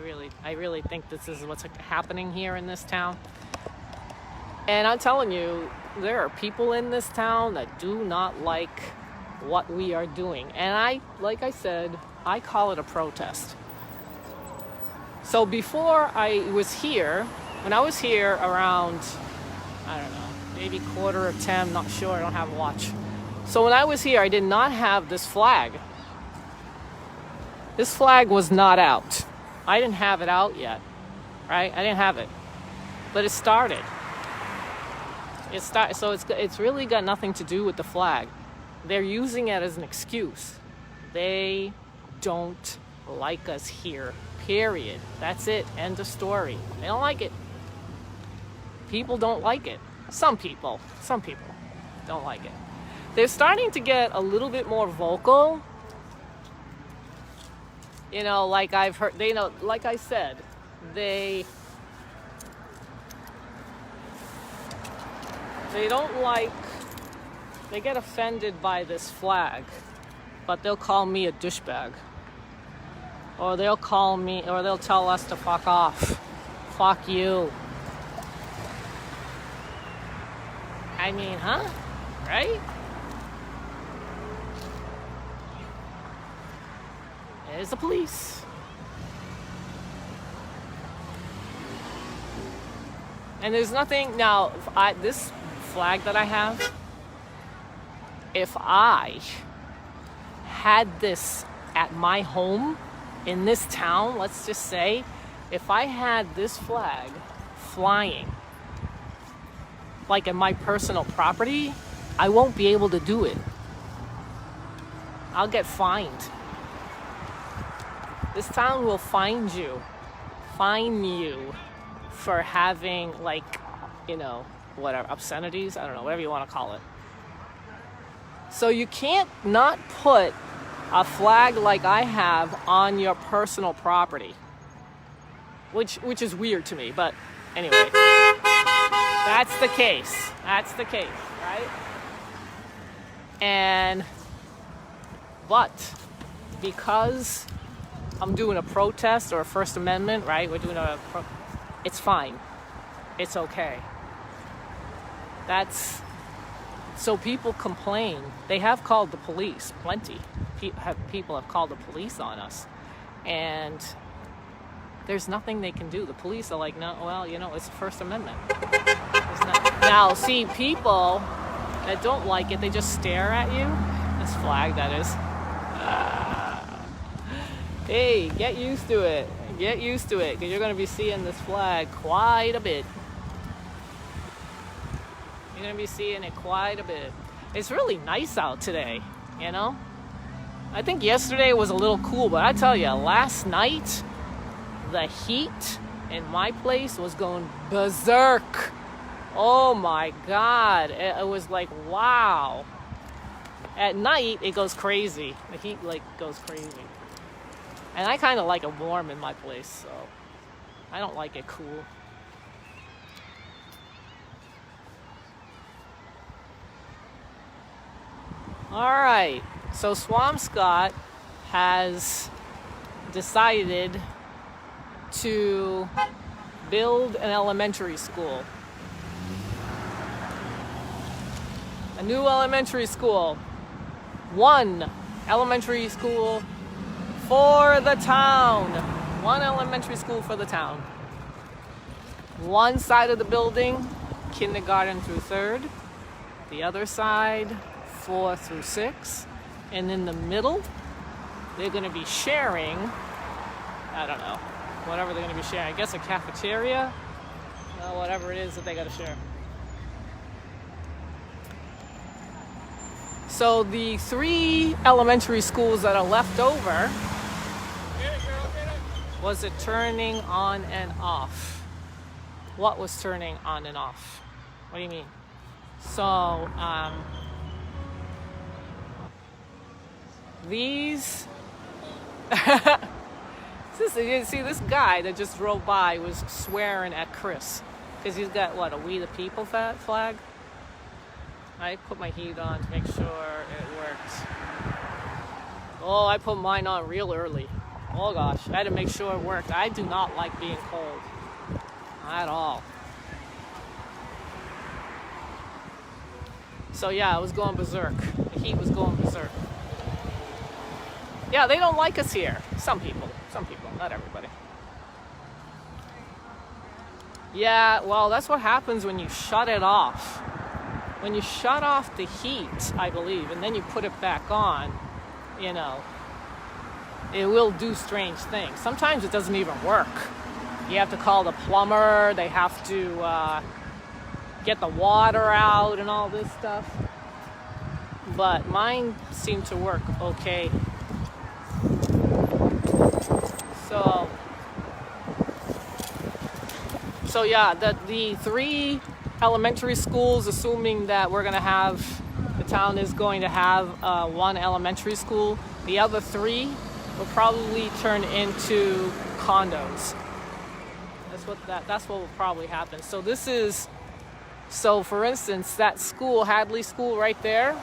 really think this is what's happening here in this town. And I'm telling you, there are people in this town that do not like what we are doing. And like I said, I call it a protest. So before I was here, when I was here around, I don't know, maybe 9:45, not sure, I don't have a watch. So when I was here, I did not have this flag. This flag was not out. I didn't have it out yet, right? I didn't have it. But it started. So it's really got nothing to do with the flag. They're using it as an excuse. They don't like us here, period. That's it, end of story. They don't like it. People don't like it. Some people don't like it. They're starting to get a little bit more vocal. You know, like I've heard, like I said, they don't like, they get offended by this flag, but they'll call me a douchebag. Or they'll tell us to fuck off. Fuck you. I mean, huh? Right? There's the police. And there's nothing, now, this flag that I have, if I had this at my home in this town, let's just say, if I had this flag flying, like in my personal property, I won't be able to do it. I'll get fined. This town will fine you for having, like, you know, whatever, obscenities, I don't know, whatever you want to call it. So you can't not put a flag like I have on your personal property, which is weird to me, but anyway, that's the case, right? But because I'm doing a protest or a First Amendment, right? It's fine. It's okay. So people complain. They have called the police, plenty. People have called the police on us. And there's nothing they can do. The police are like, no, well, you know, it's the First Amendment. Now, see, people that don't like it, they just stare at you. This flag, that is. Hey, get used to it. Get used to it, because you're going to be seeing this flag quite a bit. You're going to be seeing it quite a bit. It's really nice out today, you know? I think yesterday was a little cool, but I tell you, last night, the heat in my place was going berserk. Oh my God. It was like, wow. At night, it goes crazy. The heat, like, goes crazy. And I kind of like it warm in my place, so I don't like it cool. All right, so Swampscott has decided to build an elementary school. A new elementary school. One elementary school for the town. One elementary school for the town. One side of the building, kindergarten through third. The other side, 4 through 6. And in the middle, they're going to be sharing, I don't know, whatever they're going to be sharing. I guess a cafeteria, whatever it is that they got to share. So the 3 elementary schools that are left over, was it turning on and off? What was turning on and off? What do you mean? So, these, you see this guy that just drove by was swearing at Chris because he's got, what, a We the People flag? I put my heat on to make sure it works. Oh, I put mine on real early. Oh gosh, I had to make sure it worked. I do not like being cold at all. So yeah, I was going berserk. The heat was going berserk. Yeah, they don't like us here. Some people, not everybody. Yeah, well, that's what happens when you shut it off. When you shut off the heat, I believe, and then you put it back on, you know, it will do strange things. Sometimes it doesn't even work. You have to call the plumber. They have to get the water out and all this stuff. But mine seemed to work okay. So yeah, the 3 elementary schools, assuming that the town is going to have 1 elementary school, the other 3 will probably turn into condos. That's what will probably happen. So for instance, that school, Hadley School right there,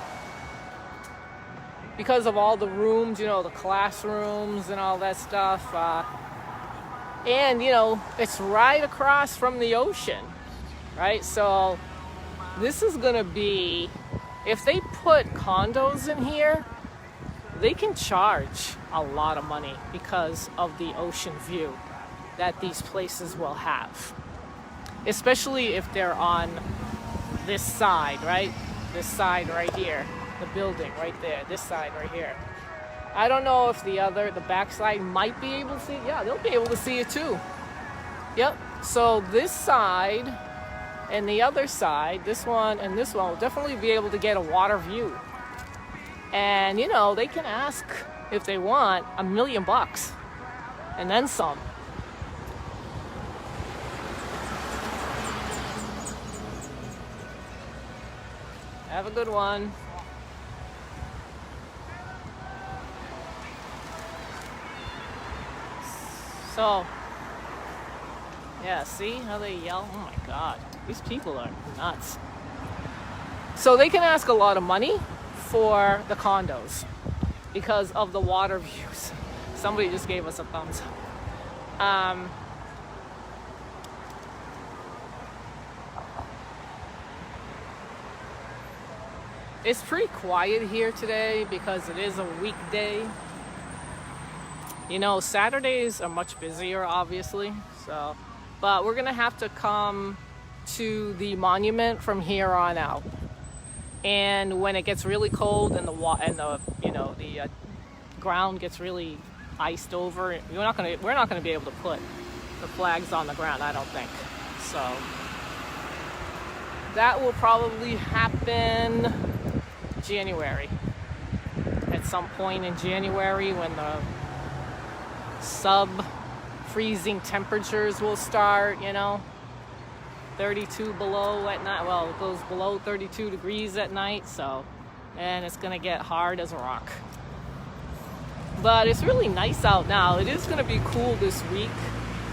because of all the rooms, you know, the classrooms and all that stuff, and you know, it's right across from the ocean, right? So this is gonna be, if they put condos in here, they can charge a lot of money because of the ocean view that these places will have. Especially if they're on this side, right? This side right here, the building right there, this side right here. I don't know if the back side might be able to see. Yeah, they'll be able to see it too. Yep. So this side and the other side, this one and this one, will definitely be able to get a water view. And you know, they can ask if they want $1 million and then some. Have a good one. So, yeah, see how they yell? Oh my God, these people are nuts. So they can ask a lot of money for the condos because of the water views. Somebody just gave us a thumbs up. It's pretty quiet here today because it is a weekday. You know, Saturdays are much busier, obviously. So, but we're gonna have to come to the monument from here on out. And when it gets really cold and the ground gets really iced over, we're not gonna be able to put the flags on the ground, I don't think. So that will probably happen January. At some point in January when the sub-freezing temperatures will start, you know, 32 below at night. Well, it goes below 32 degrees at night, so, and it's gonna get hard as a rock. But it's really nice out now. It is gonna be cool this week.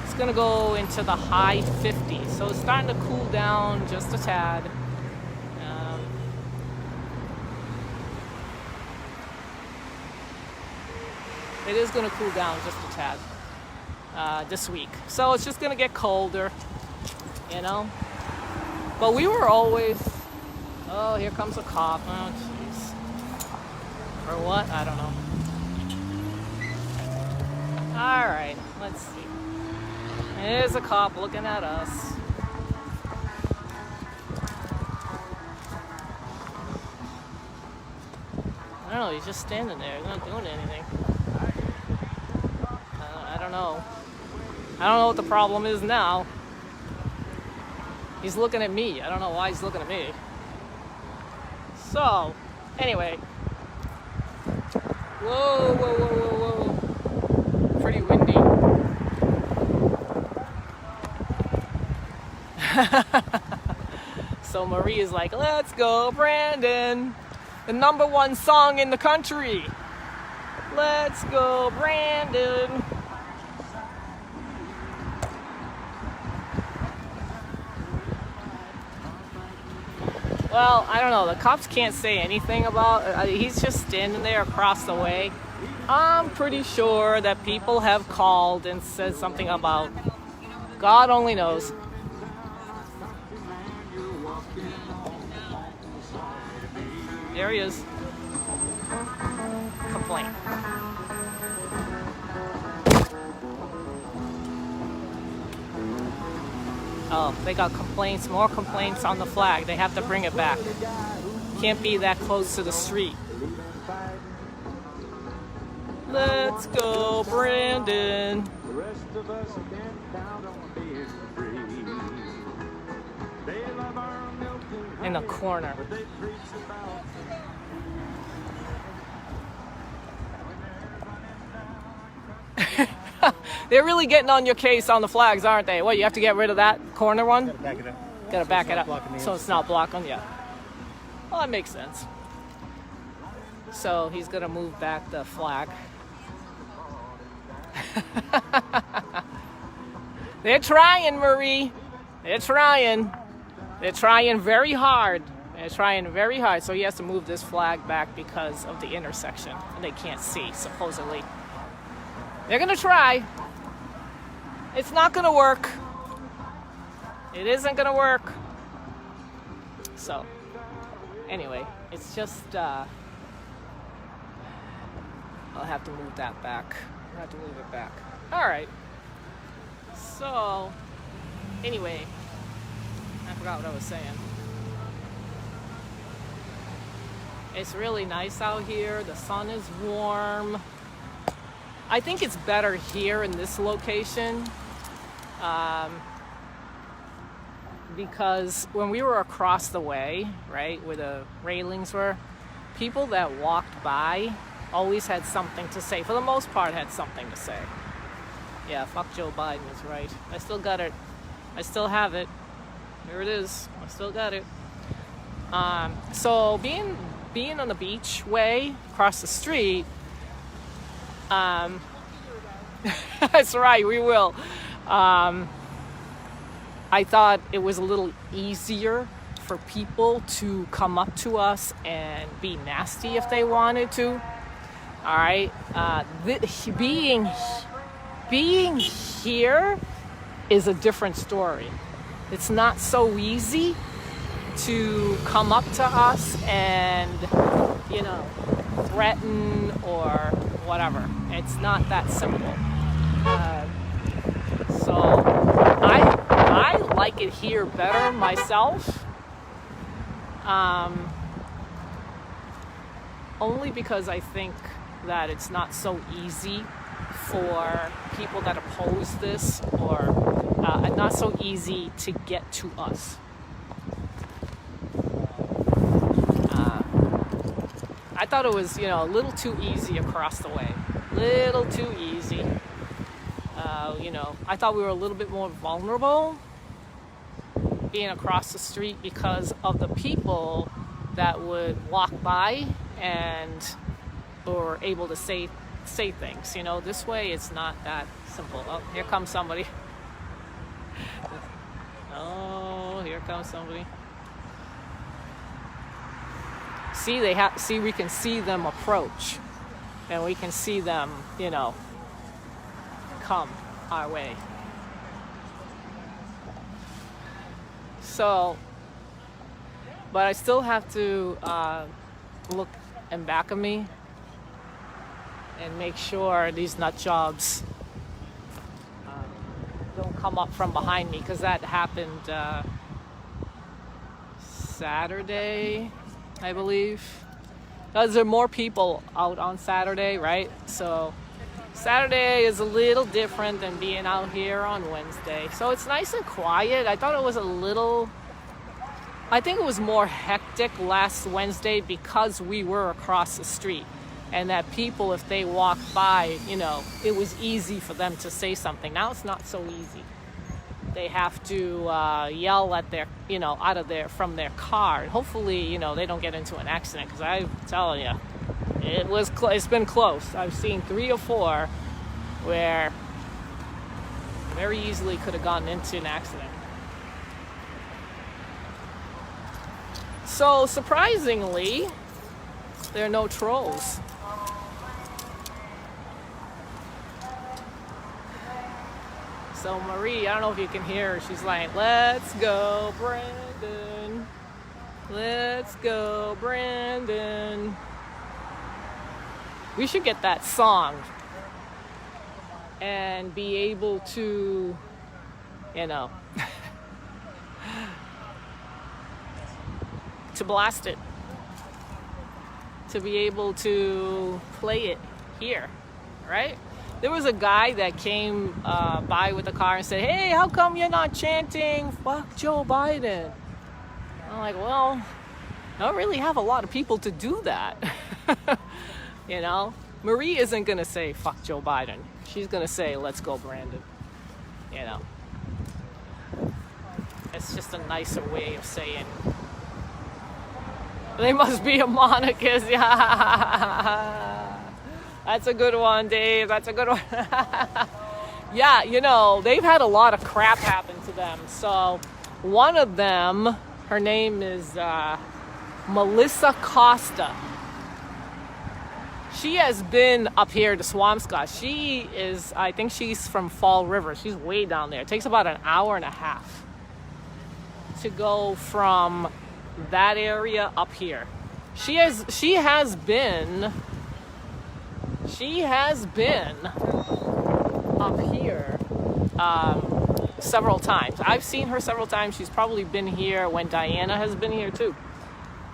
It's gonna go into the high 50s, so it's starting to cool down just a tad. It is going to cool down just a tad this week. So it's just going to get colder, you know. But we were always... Oh, here comes a cop. Oh, jeez. Or what? I don't know. All right, let's see. There's a cop looking at us. I don't know, he's just standing there. He's not doing anything. I don't know. I don't know what the problem is now. He's looking at me. I don't know why he's looking at me. So, anyway. Whoa, whoa, whoa, whoa, whoa. Pretty windy. So Marie is like, let's go, Brandon. The #1 song in the country. Let's go, Brandon. Well, I don't know. The cops can't say anything about. He's just standing there across the way. I'm pretty sure that people have called and said something about. God only knows. There he is. Complaint. Oh, they got complaints, more complaints on the flag. They have to bring it back. Can't be that close to the street. Let's go, Brandon. In the corner. They're really getting on your case on the flags, aren't they? What, you have to get rid of that corner one? Gotta back it up. Gotta back it up. Blocking the So it's not blocking, yeah. Well, that makes sense. So he's gonna move back the flag. They're trying, Marie. They're trying. They're trying very hard. They're trying very hard. So he has to move this flag back because of the intersection. And they can't see, supposedly. They're gonna try. It's not gonna work. It isn't gonna work. So, anyway, it's just, I'll have to move that back. I'll have to move it back. All right. So, anyway, I forgot what I was saying. It's really nice out here. The sun is warm. I think it's better here in this location because when we were across the way, right, where the railings were, people that walked by always had something to say. For the most part, had something to say. Yeah, fuck Joe Biden is right. I still got it. I still have it. Here it is. I still got it. So being on the beach way across the street, that's right, we will. I thought it was a little easier for people to come up to us and be nasty if they wanted to. All right, being here is a different story. It's not so easy to come up to us and, you know, threaten or whatever. It's not that simple. So I like it here better myself. Only because I think that it's not so easy for people that oppose this, or not so easy to get to us. I thought it was, you know, a little too easy across the way. Little too easy. You know, I thought we were a little bit more vulnerable being across the street because of the people that would walk by and were able to say things. You know, this way it's not that simple. Oh, here comes somebody. Oh, here comes somebody. See, we can see them approach, and we can see them, you know, come our way. So, but I still have to look in back of me and make sure these nut jobs don't come up from behind me, because that happened Saturday, I believe. Because there are more people out on Saturday, right? So Saturday is a little different than being out here on Wednesday. So it's nice and quiet. I thought it was I think it was more hectic last Wednesday because we were across the street. And that people, if they walked by, you know, it was easy for them to say something. Now it's not so easy. They have to yell at their, you know, from their car. And hopefully, you know, they don't get into an accident, because I'm telling you, it's been close. I've seen 3 or 4 where very easily could have gotten into an accident. So surprisingly, there are no trolls. So Marie, I don't know if you can hear her, she's like, let's go, Brandon. Let's go, Brandon. We should get that song and be able to, you know, to blast it. To be able to play it here, right? There was a guy that came by with a car and said, hey, how come you're not chanting fuck Joe Biden? I'm like, well, I don't really have a lot of people to do that. You know, Marie isn't going to say fuck Joe Biden. She's going to say, let's go, Brandon. You know, it's just a nicer way of saying, they must be a monarchist. Yeah. That's a good one, Dave. That's a good one. Yeah, you know, they've had a lot of crap happen to them. So one of them, her name is Melissa Costa. She has been up here to Swampscott. She is, I think she's from Fall River. She's way down there. It takes about an hour and a half to go from that area up here. She has been up here several times. I've seen her several times. She's probably been here when Diana has been here too.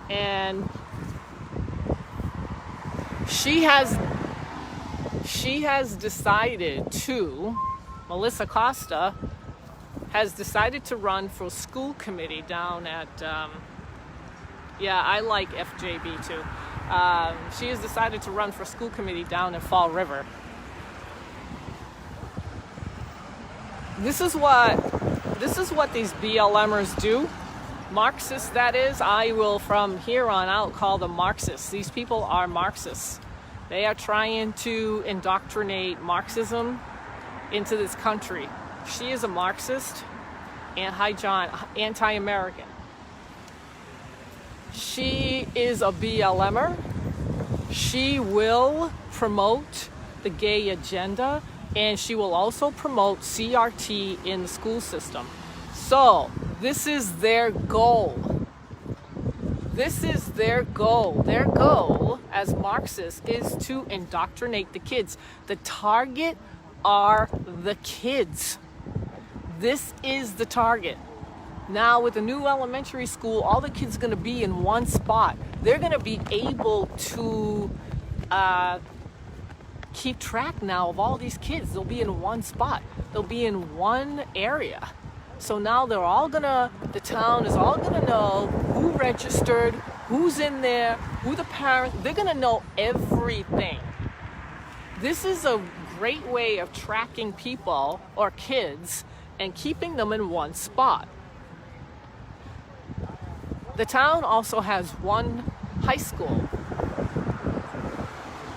And she has decided to, Melissa Costa has decided to run for school committee down at, I like FJB too. She has decided to run for school committee down in Fall River. This is what these BLMers do. Marxists, that is. I will from here on out call them Marxists. These people are Marxists. They are trying to indoctrinate Marxism into this country. She is a Marxist, anti-American. She is a BLMer. She will promote the gay agenda, and she will also promote CRT in the school system. So this is their goal. This is their goal. Their goal as Marxists is to indoctrinate the kids. The target are the kids. This is the target. Now with the new elementary school, all the kids are going to be in one spot. They're going to be able to keep track now of all these kids. They'll be in one spot. They'll be in one area. So now the town is all going to know who registered, who's in there, who the parents, they're going to know everything. This is a great way of tracking people or kids and keeping them in one spot. The town also has one high school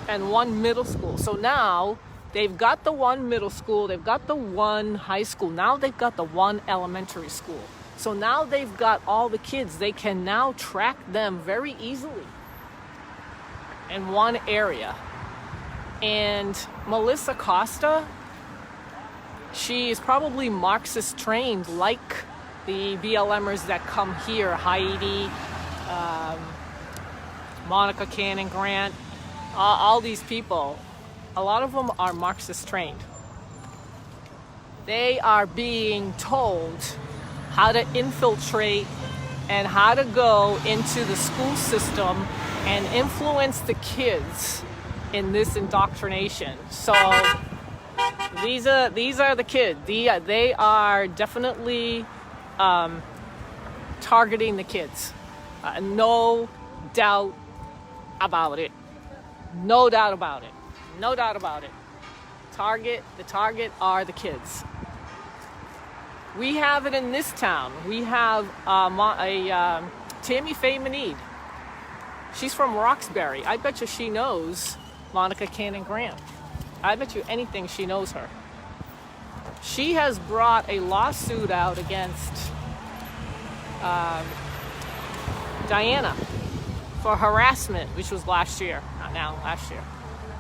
and one middle school. So now they've got the one middle school, they've got the one high school, now they've got the one elementary school. So now they've got all the kids. They can now track them very easily in one area. And Melissa Costa, she is probably Marxist trained like the BLMers that come here, Heidi, Monica Cannon Grant, all these people. A lot of them are Marxist trained. They are being told how to infiltrate and how to go into the school system and influence the kids in this indoctrination. So these are the kids. They are definitely targeting the kids. No doubt about it. No doubt about it. No doubt about it. The target are the kids. We have it in this town. We have Tammy Faye Meneed. She's from Roxbury. I bet you she knows Monica Cannon Grant. I bet you anything she knows her. She has brought a lawsuit out against Diana for harassment, which was last year, not now, last year.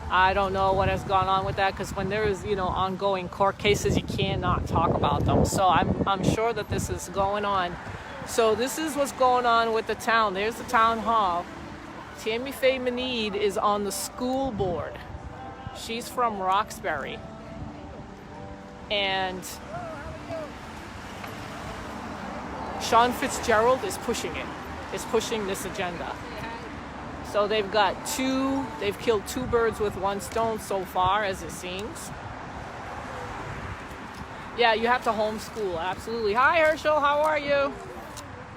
I don't know what has gone on with that, because when there is, ongoing court cases, you cannot talk about them. So I'm sure that this is going on. So this is what's going on with the town. There's the town hall. Tammy Faye Meneed is on the school board. She's from Roxbury. And Sean Fitzgerald is pushing it. Is pushing this agenda. So they've killed 2 birds with 1 stone so far, as it seems. Yeah, you have to homeschool, absolutely. Hi, Herschel, how are you?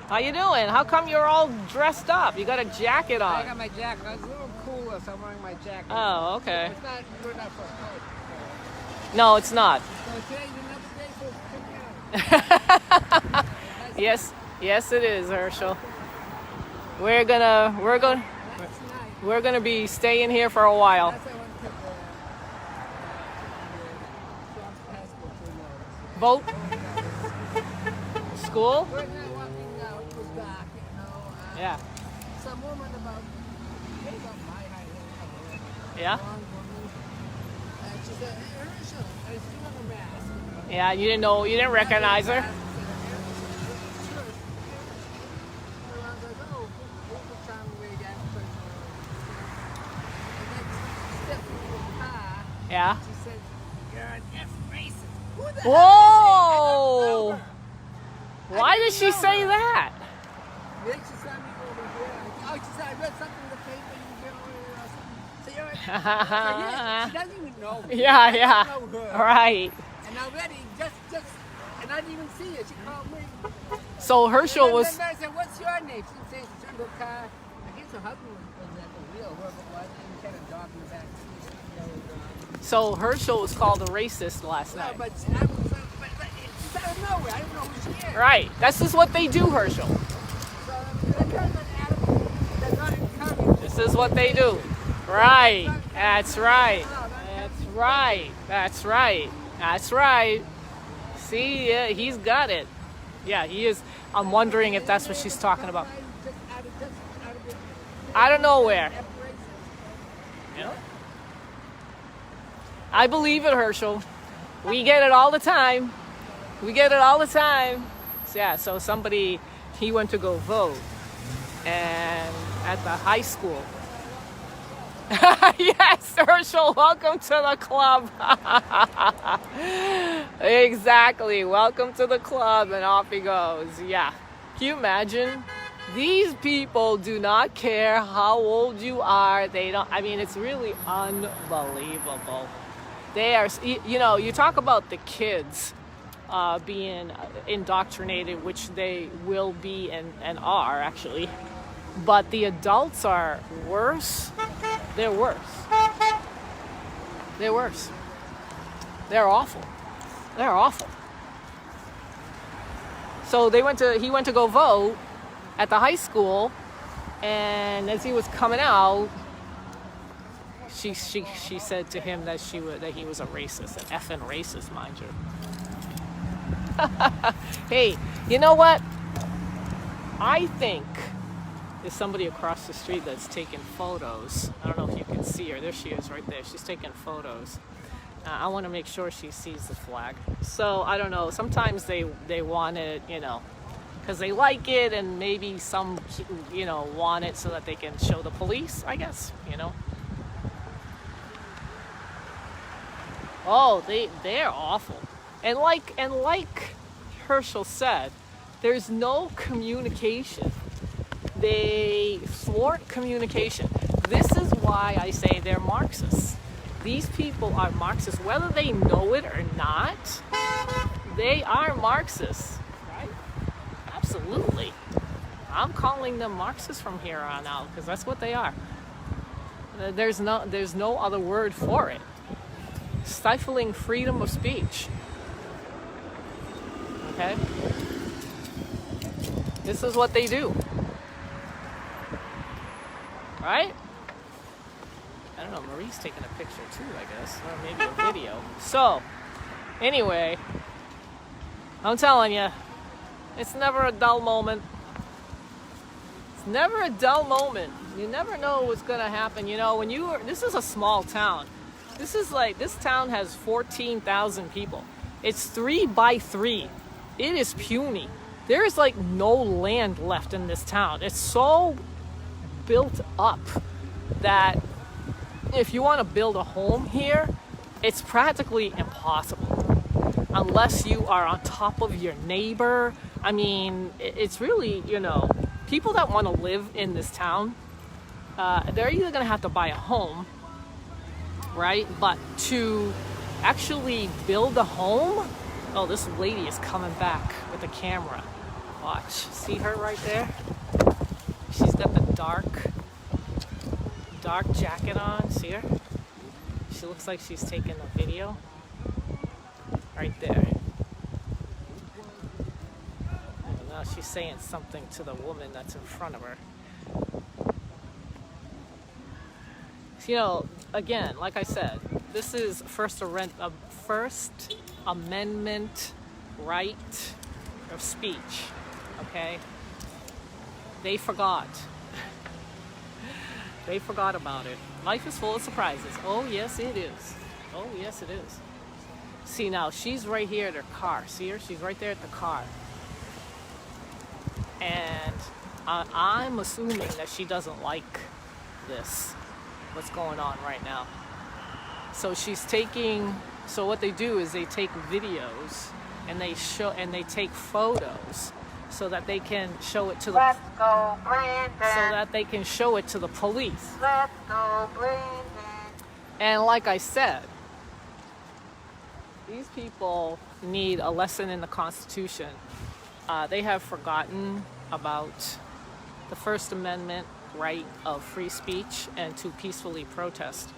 How you doing? How come you're all dressed up? You got a jacket on. I got my jacket. It's a little cooler, so I'm wearing my jacket. Oh, okay. It's not good enough for a coat. No, it's not. So today's another day for cooking out. Yes, it is, Herschel. We're gonna be staying here for a while. That's why I want to take the high school to Boat? School? We're not walking out. It was dark, Yeah. Some woman about my height, Yeah? long woman. She said, "Hey, Herschel," and she wore a mask. Yeah, you didn't recognize her? Yeah. She said, "You're an F racist." Who the hell is she? I Whoa! don't know her. Why did she say that? Then she saw me over here. Oh, she said, "I read something in the paper. You know, or something." So you're. She doesn't even know me. Yeah. I don't know her. Right. And already, and I didn't even see her. She called me. So Herschel And was. then I said, "What's your name?" She said, "She turned the car." I guess her husband was at the wheel, whoever it was, and she had a dog in the back. So Herschel was called a racist last No, night. but it's out of nowhere. I don't know who she is. Right. This is what they do, Herschel. So that kind of an attitude that's not encouraged. This is what they do. Right. That's right. That's right. That's right. That's right. See, yeah, he's got it. Yeah, he is. I'm wondering if that's what she's talking about. Out of nowhere. Yeah. I believe it, Herschel. We get it all the time. We get it all the time. So, yeah, so he went to go vote. And at the high school. Yes, Herschel, welcome to the club. Exactly, welcome to the club, and off he goes. Yeah, can you imagine? These people do not care how old you are. They don't, it's really unbelievable. They are, you talk about the kids being indoctrinated, which they will be and are actually, but the adults are worse. They're worse. They're worse. They're awful. They're awful. So he went to go vote at the high school, and as he was coming out, she said to him that he was a racist, an effing racist, mind you. Hey, you know what? I think there's somebody across the street that's taking photos. I don't know if you can see her. There she is right there. She's taking photos. I want to make sure she sees the flag. So I don't know. Sometimes they want it, because they like it, and maybe some, want it so that they can show the police, I guess, Oh, they're awful. And like Herschel said, there's no communication. They thwart communication. This is why I say they're Marxists. These people are Marxists, whether they know it or not. They are Marxists, right? Absolutely. I'm calling them Marxists from here on out, because that's what they are. There's no other word for it. Stifling freedom of speech. Okay? This is what they do. Right? I don't know, Marie's taking a picture too, I guess. Or maybe a video. So, anyway, I'm telling you, it's never a dull moment. It's Never a dull moment. You never know what's gonna happen. You know, when this is a small town. This town has 14,000 people. It's 3 by 3. It is puny. There is like no land left in this town. It's so built up that if you want to build a home here, it's practically impossible unless you are on top of your neighbor. I mean, it's really, you know, people that want to live in this town, they're either going to have to buy a home, right? But to actually build a home, oh, this lady is coming back with a camera. Watch, see her right there? She's got the dark jacket on, see her? She looks like she's taking a video. Right there. And now she's saying something to the woman that's in front of her. You know, again, like I said, this is First Amendment right of speech, okay? They forgot. They forgot about it. Life is full of surprises. Oh, yes, it is. Oh, yes, it is. See, now, she's right here at her car. See her? She's right there at the car. And I'm assuming that she doesn't like this, what's going on right now. So so what they do is they take videos and they take photos so that they can show it to the Let's go, Brandon. so that they can show it to the police. Let's go, Brandon. And like I said, these people need a lesson in the Constitution. They have forgotten about the First Amendment right of free speech and to peacefully protest.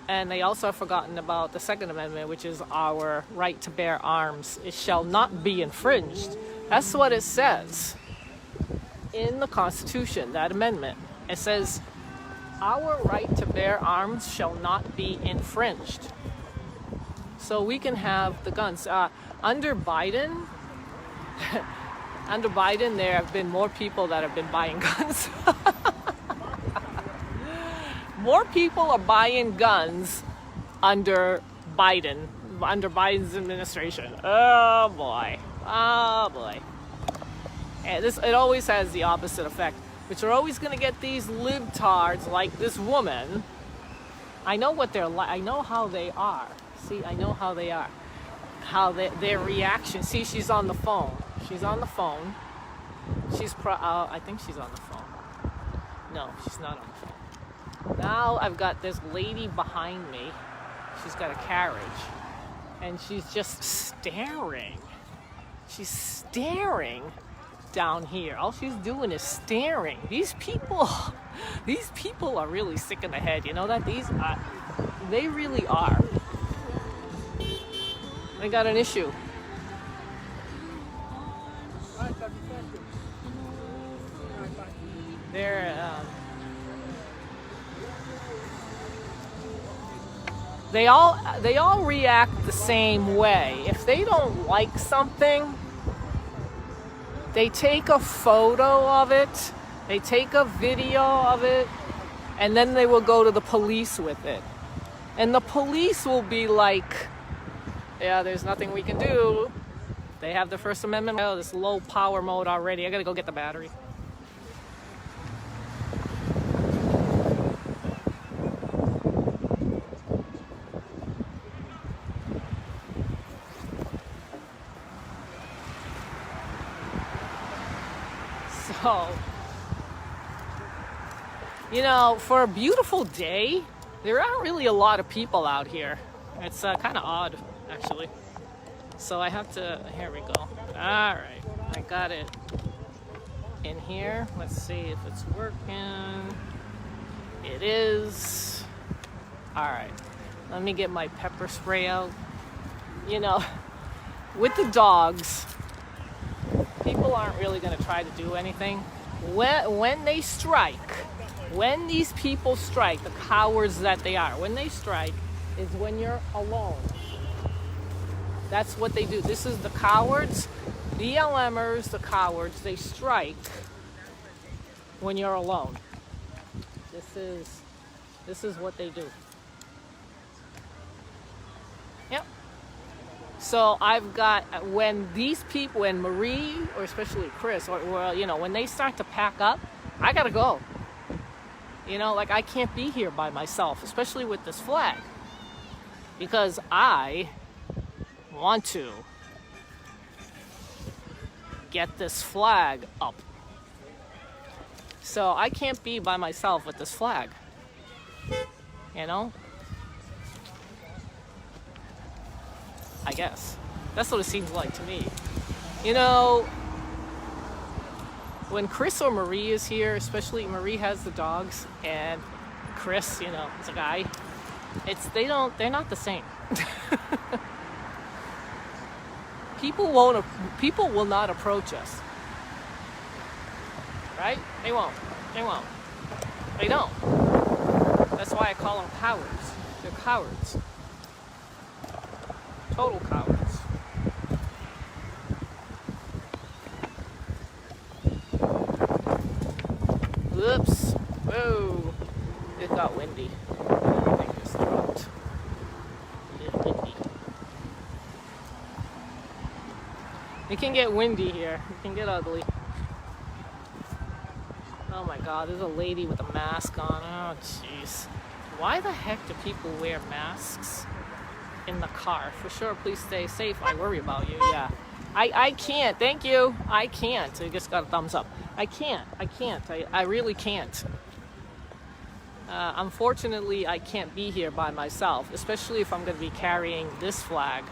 And they also have forgotten about the Second Amendment, which is our right to bear arms. It shall not be infringed. That's what it says in the Constitution, that amendment. It says, our right to bear arms shall not be infringed. So we can have the guns. Under Biden, there have been more people that have been buying guns. More people are buying guns under Biden's administration. Oh boy. Oh boy. And it always has the opposite effect. But you're always going to get these libtards like this woman. I know what they're like. I know how they are. See, I know how they are. Their reaction. See, she's on the phone. She's on the phone. I think she's on the phone. No, she's not on the phone. Now I've got this lady behind me. She's got a carriage. And she's just staring. She's staring down here. All she's doing is staring. These people are really sick in the head. You know that? They really are. They got an issue. They all react the same way. If they don't like something, they take a photo of it, they take a video of it, and then they will go to the police with it. And the police will be like, yeah, there's nothing we can do. They have the First Amendment. Oh, this low power mode already. I gotta go get the battery. So, you know, for a beautiful day, there aren't really a lot of people out here. It's kind of odd, actually. So I have to, here we go. All right, I got it in here. Let's see if it's working. It is. All right, let me get my pepper spray out. You know, with the dogs, people aren't really going to try to do anything. When they strike, when these people strike, the cowards that they are, when they strike is when you're alone. That's what they do. This is the cowards, BLMers, the cowards. They strike when you're alone. This is what they do. Yep. So I've got, when these people, when Marie, or especially Chris, or when they start to pack up, I gotta go. Like I can't be here by myself, especially with this flag, because I want to get this flag up. So I can't be by myself with this flag. I guess. That's what it seems like to me. When Chris or Marie is here, especially Marie has the dogs, and Chris, is a guy, they're not the same. People will not approach us. Right? They won't. They don't. That's why I call them cowards. They're cowards. Total cowards. Whoops. Whoa. It got windy. Everything just dropped. It's windy. It can get windy here. It can get ugly. Oh my God, there's a lady with a mask on. Oh jeez. Why the heck do people wear masks in the car? For sure, please stay safe. I worry about you. Yeah. I can't. Thank you. I can't. I just got a thumbs up. I can't. I really can't. Unfortunately, I can't be here by myself, especially if I'm going to be carrying this flag.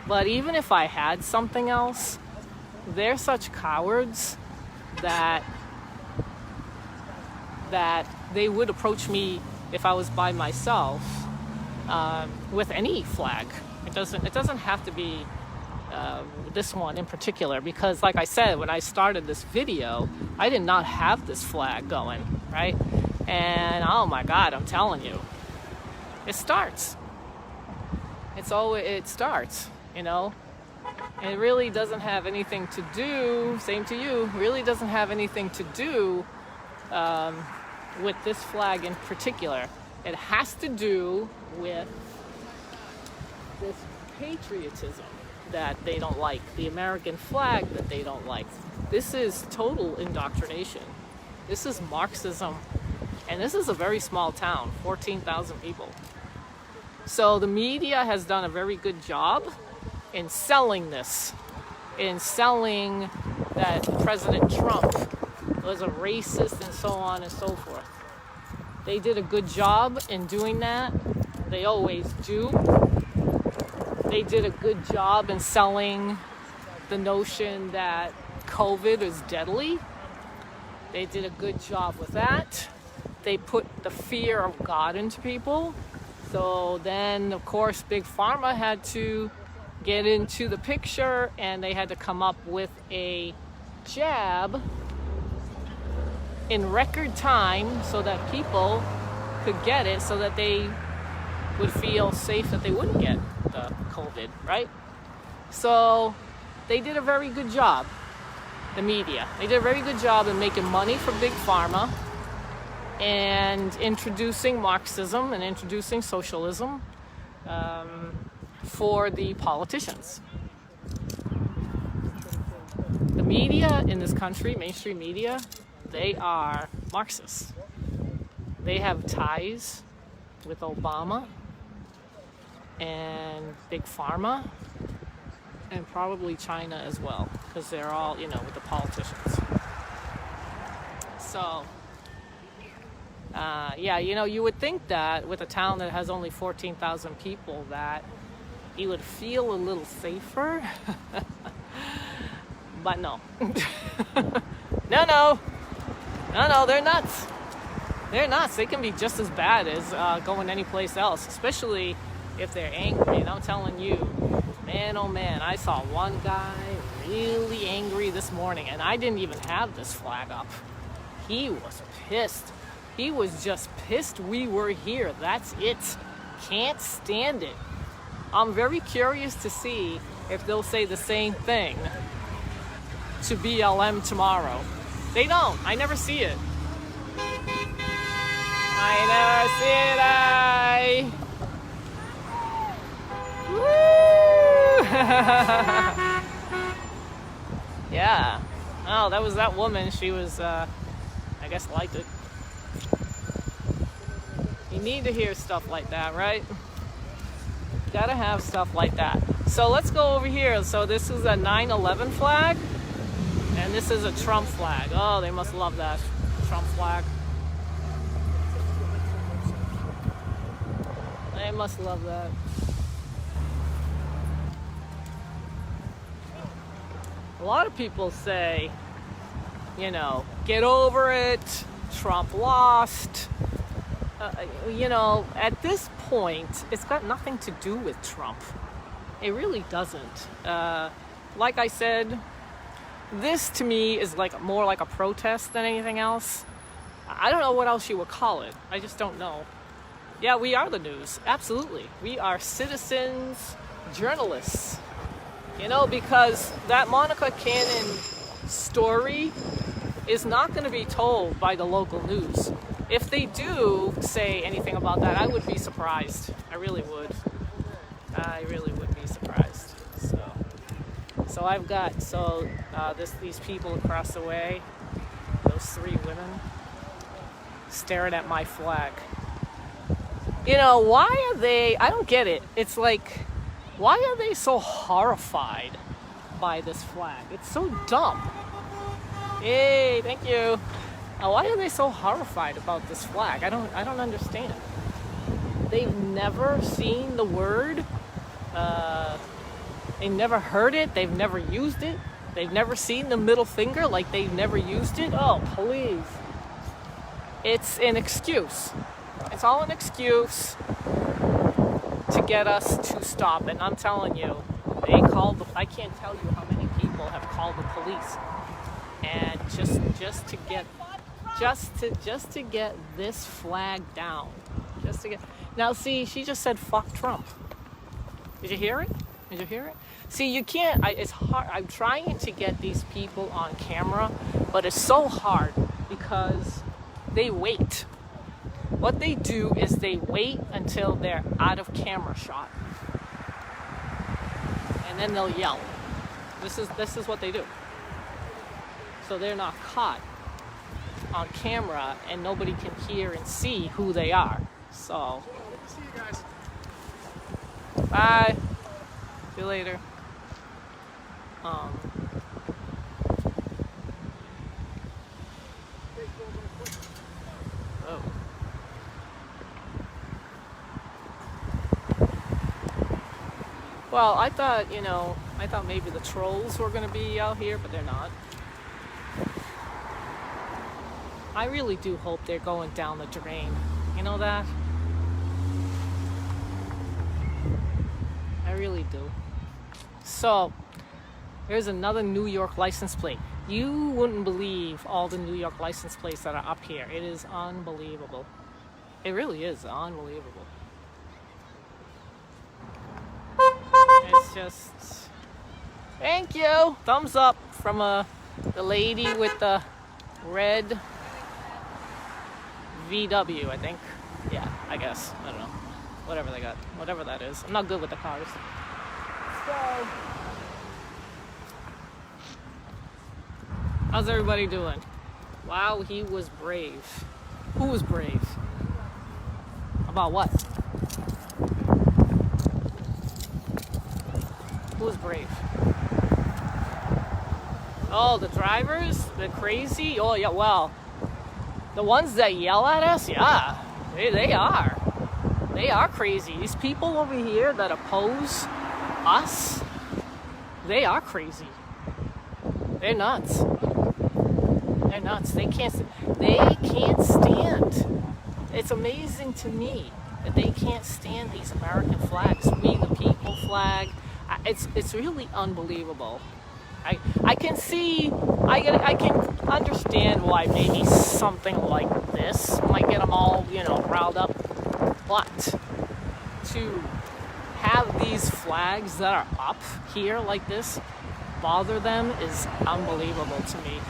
But even if I had something else, they're such cowards that they would approach me if I was by myself with any flag. It doesn't have to be this one in particular, because like I said, when I started this video, I did not have this flag going, right? And oh my God, I'm telling you, it starts. It starts, And it really doesn't have anything to do, same to you, really doesn't have anything to do with this flag in particular. It has to do with this patriotism that they don't like, the American flag that they don't like. This is total indoctrination. This is Marxism. And this is a very small town, 14,000 people. So the media has done a very good job in selling this, in selling that President Trump was a racist and so on and so forth. They did a good job in doing that. They always do. They did a good job in selling the notion that COVID is deadly. They did a good job with that. They put the fear of God into people. So then, of course, Big Pharma had to get into the picture, and they had to come up with a jab in record time so that people could get it, so that they would feel safe that they wouldn't get the COVID, right? So they did a very good job, the media. They did a very good job in making money for Big Pharma and introducing Marxism and introducing socialism for the politicians. The media in this country, mainstream media, they are Marxists. They have ties with Obama and Big Pharma and probably China as well, because they're all, with the politicians. So, you would think that with a town that has only 14,000 people that you would feel a little safer. But no. No, they're nuts. They're nuts. They can be just as bad as going anyplace else, especially if they're angry. And I'm telling you, man, oh man, I saw one guy really angry this morning, and I didn't even have this flag up. He was pissed. He was just pissed we were here. That's it. Can't stand it. I'm very curious to see if they'll say the same thing to BLM tomorrow. They don't. I never see it. I never see it. Woo! Yeah. Oh, that was that woman. She was, I guess, liked it. You need to hear stuff like that, right? Gotta have stuff like that. So let's go over here. So this is a 9/11 flag, and this is a Trump flag. Oh, they must love that Trump flag. They must love that. A lot of people say, you know, get over it. Trump lost. You know, at this point, it's got nothing to do with Trump. It really doesn't. Like I said, this to me is like more like a protest than anything else. I don't know what else you would call it. I just don't know. Yeah, we are the news. Absolutely. We are citizens, journalists. You know, because that Monica Cannon story is not going to be told by the local news. If they do say anything about that, I would be surprised. I really would. I really would be surprised. So I've got these people across the way, those three women, staring at my flag. You know, why are they? I don't get it. It's like, why are they so horrified by this flag? It's so dumb. Hey, thank you. Why are they so horrified about this flag? I don't understand. They've never seen the word. They've never heard it. They've never used it. They've never seen the middle finger, like they've never used it. Oh, please. It's an excuse. It's all an excuse to get us to stop. And I'm telling you, I can't tell you how many people have called the police. And just to get this flag down. Now see, she just said fuck Trump. Did you hear it? Did you hear it? See, you can't, it's hard. I'm trying to get these people on camera, but it's so hard because they wait. What they do is they wait until they're out of camera shot. And then they'll yell. This is what they do. So they're not caught on camera and nobody can hear and see who they are. So, See you guys. bye. See you later. Oh. Well, I thought maybe the trolls were going to be out here, but they're not. I really do hope they're going down the drain. You know that? I really do. So, there's another New York license plate. You wouldn't believe all the New York license plates that are up here. It is unbelievable. It really is unbelievable. It's just... Thank you! Thumbs up from the lady with the red VW, I think. Yeah, I guess. I don't know. Whatever they got. Whatever that is. I'm not good with the cars. So... how's everybody doing? Wow, he was brave. Who was brave? About what? Who was brave? Oh, the drivers? The crazy? Oh, yeah, well, the ones that yell at us? Yeah, they are. They are crazy. These people over here that oppose us, they are crazy. They're nuts. They're nuts. They can't stand. It's amazing to me that they can't stand these American flags. We the people flag. It's really unbelievable. I can understand why maybe something like this might get them all, riled up. But to have these flags that are up here like this bother them is unbelievable to me.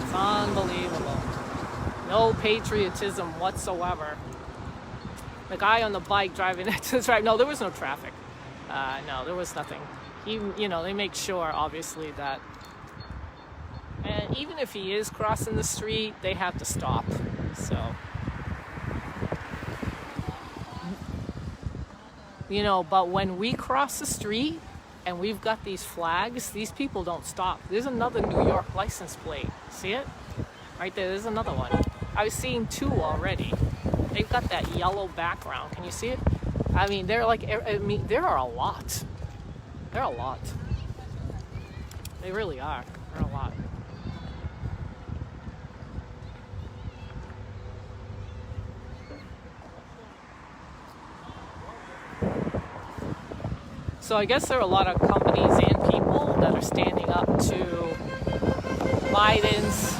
It's unbelievable. No patriotism whatsoever. The guy on the bike driving into the drive. No, there was no traffic. No, there was nothing. They make sure, obviously, that. And even if he is crossing the street, they have to stop. So, but when we cross the street and we've got these flags, these people don't stop. There's another New York license plate. See it? Right there, there's another one. I was seeing 2 already. They've got that yellow background. Can you see it? I mean, there are a lot. There are a lot. They really are. There are a lot. So I guess there are a lot of companies and people that are standing up to Biden's,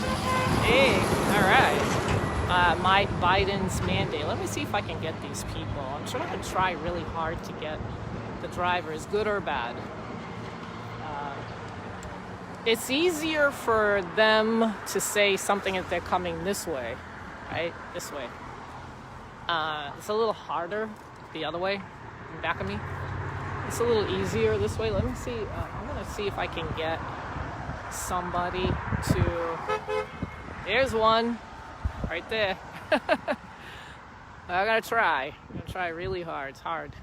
Biden's mandate. Let me see if I can get these people. I'm sure I'm going to try really hard to get the drivers, good or bad. It's easier for them to say something if they're coming this way, right? This way. It's a little harder the other way, back of me. It's a little easier this way. Let me see. I'm going to see if I can get somebody to... There's one right there. I got to try. I'm going to try really hard. It's hard.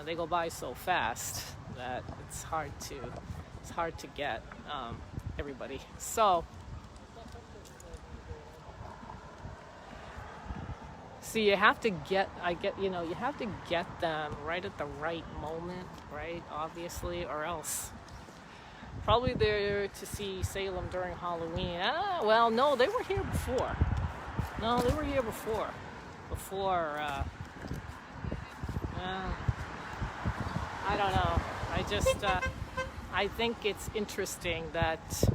They go by so fast that it's hard to get everybody. So... See, you have to get them right at the right moment, right? Obviously, or else. Probably there to see Salem during Halloween. Well, no, they were here before. I don't know. I think it's interesting that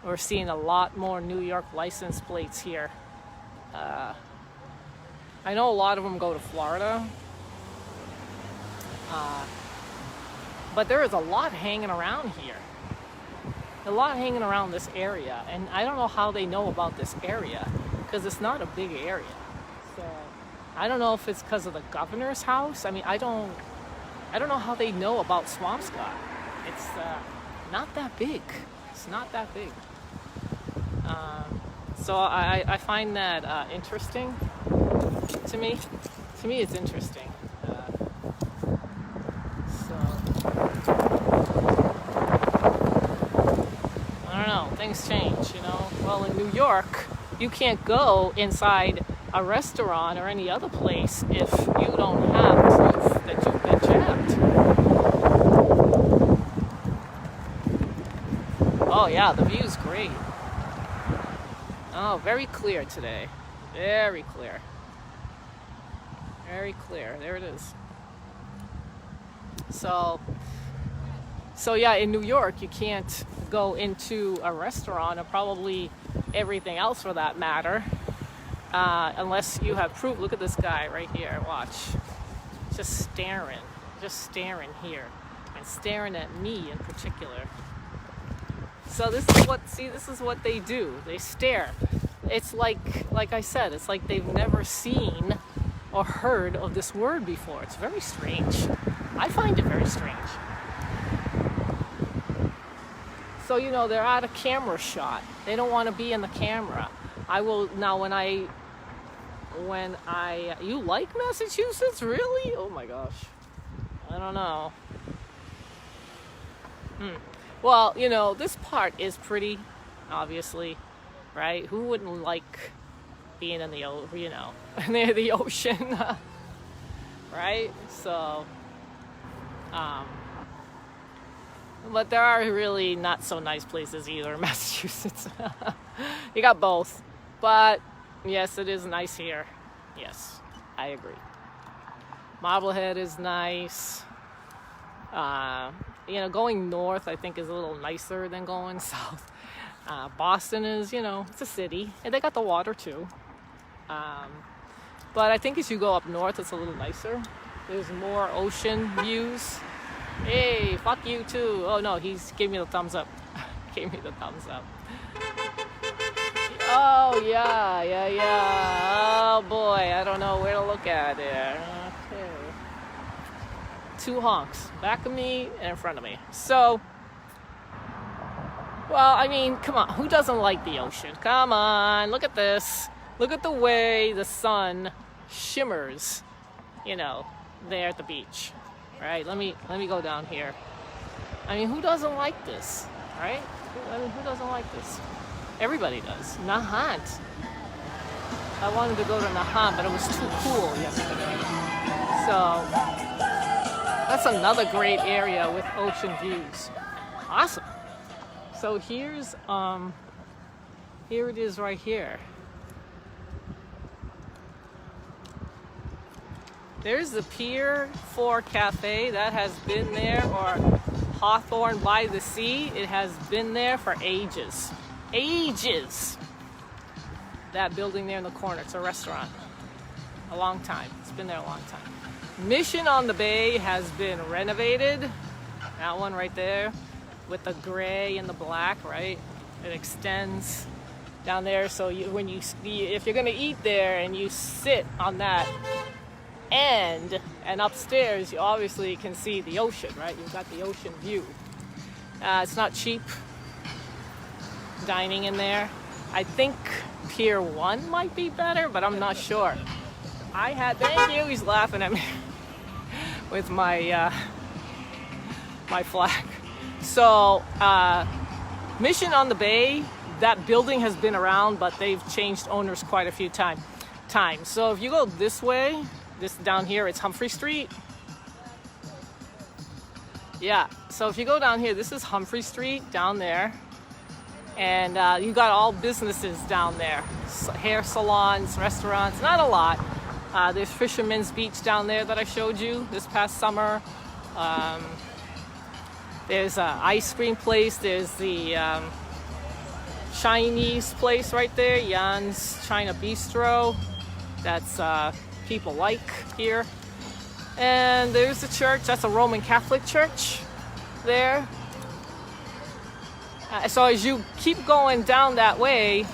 we're seeing a lot more New York license plates here. I know a lot of them go to Florida, but there is a lot hanging around here. A lot hanging around this area, and I don't know how they know about this area because it's not a big area. So I don't know if it's because of the governor's house. I mean, I don't know how they know about Swampscott. It's not that big. It's not that big. So I find that interesting. To me, it's interesting. I don't know. Things change, Well, in New York, you can't go inside a restaurant or any other place if you don't have proof that you've been jabbed. Oh yeah, the view's great. Oh, very clear today. Very clear. Very clear. There it is. So yeah, in New York, you can't go into a restaurant or probably everything else for that matter, unless you have proof. Look at this guy right here. Watch. Just staring here and staring at me in particular. So this is what they do. They stare. It's like I said, it's like they've never seen or heard of this word before. It's very strange. I find it very strange. So, they're out of camera shot. They don't want to be in the camera. I will, now when I, you like Massachusetts? Really? Oh my gosh. I don't know. Well, this part is pretty, obviously, right? Who wouldn't like being in the, near the ocean, right? So, but there are really not so nice places either in Massachusetts. You got both. But, yes, it is nice here. Yes, I agree. Marblehead is nice. Going north, I think, is a little nicer than going south. Boston is, it's a city. And they got the water, too. But I think as you go up north, it's a little nicer. There's more ocean views. Hey, fuck you, too. Oh, no, he gave me the thumbs up. Gave me the thumbs up. Oh, yeah. Oh, boy. I don't know where to look at there. Okay. 2 honks. Back of me and in front of me. So, well, I mean, come on. Who doesn't like the ocean? Come on. Look at this. Look at the way the sun shimmers, there at the beach. Right? Let me go down here. I mean, who doesn't like this? Right? I mean, who doesn't like this? Everybody does. Nahant. I wanted to go to Nahant, but it was too cool yesterday. So that's another great area with ocean views. Awesome. So here it is right here. There's the Pier 4 Cafe that has been there, or Hawthorne by the Sea. It has been there for ages. Ages. That building there in the corner, it's a restaurant. A long time. It's been there a long time. Mission on the Bay has been renovated. That one right there with the gray and the black, right? It extends down there. So if you're gonna eat there and you sit on that end and upstairs, you obviously can see the ocean, right? You've got the ocean view. It's not cheap dining in there. I think Pier 1 might be better, but I'm not sure. Thank you, he's laughing at me with my my flag. So, Mission on the Bay, that building has been around, but they've changed owners quite a few times. So if you go this way, this down here, it's Humphrey Street. Yeah, so if you go down here, this is Humphrey Street down there. And you got all businesses down there. Hair salons, restaurants, not a lot. There's Fisherman's Beach down there that I showed you this past summer. There's an ice cream place. There's the Chinese place right there, Jan's China Bistro. That's people like here. And there's the church. That's a Roman Catholic church there. So as you keep going down that way,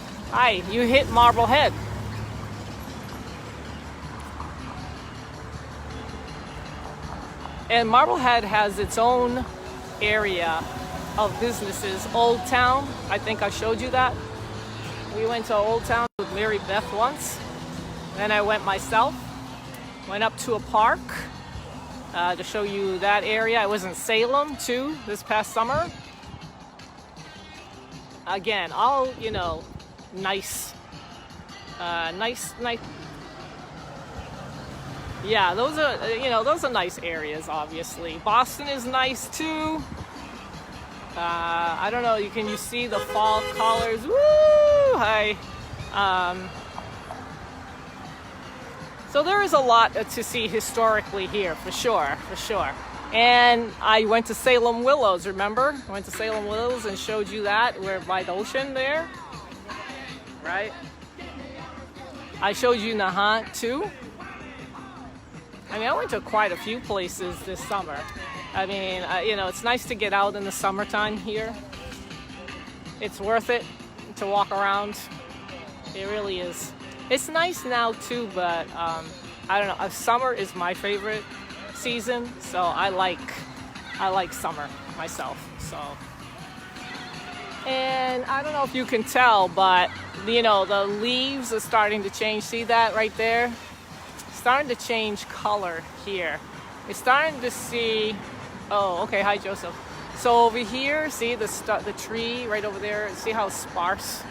you hit Marblehead. And Marblehead has its own area of businesses. Old Town, I think I showed you that. We went to Old Town with Mary Beth once. Then I went myself. Went up to a park to show you that area. I was in Salem too this past summer. Again, all, nice. Yeah, those are nice areas, obviously. Boston is nice too. I don't know, can you see the fall colors? Woo! Hi. So there is a lot to see historically here, for sure. And I went to Salem Willows, remember? I went to Salem Willows and showed you that. We're by the ocean there, right? I showed you Nahant too. I mean, I went to quite a few places this summer. I mean, it's nice to get out in the summertime here. It's worth it to walk around. It really is. It's nice now too, but I don't know. Summer is my favorite season, so I like summer myself. So, and I don't know if you can tell, but the leaves are starting to change. See that right there? Starting to change color here. We're starting to see. Oh, okay. Hi, Joseph. So over here, see the tree right over there. See how sparse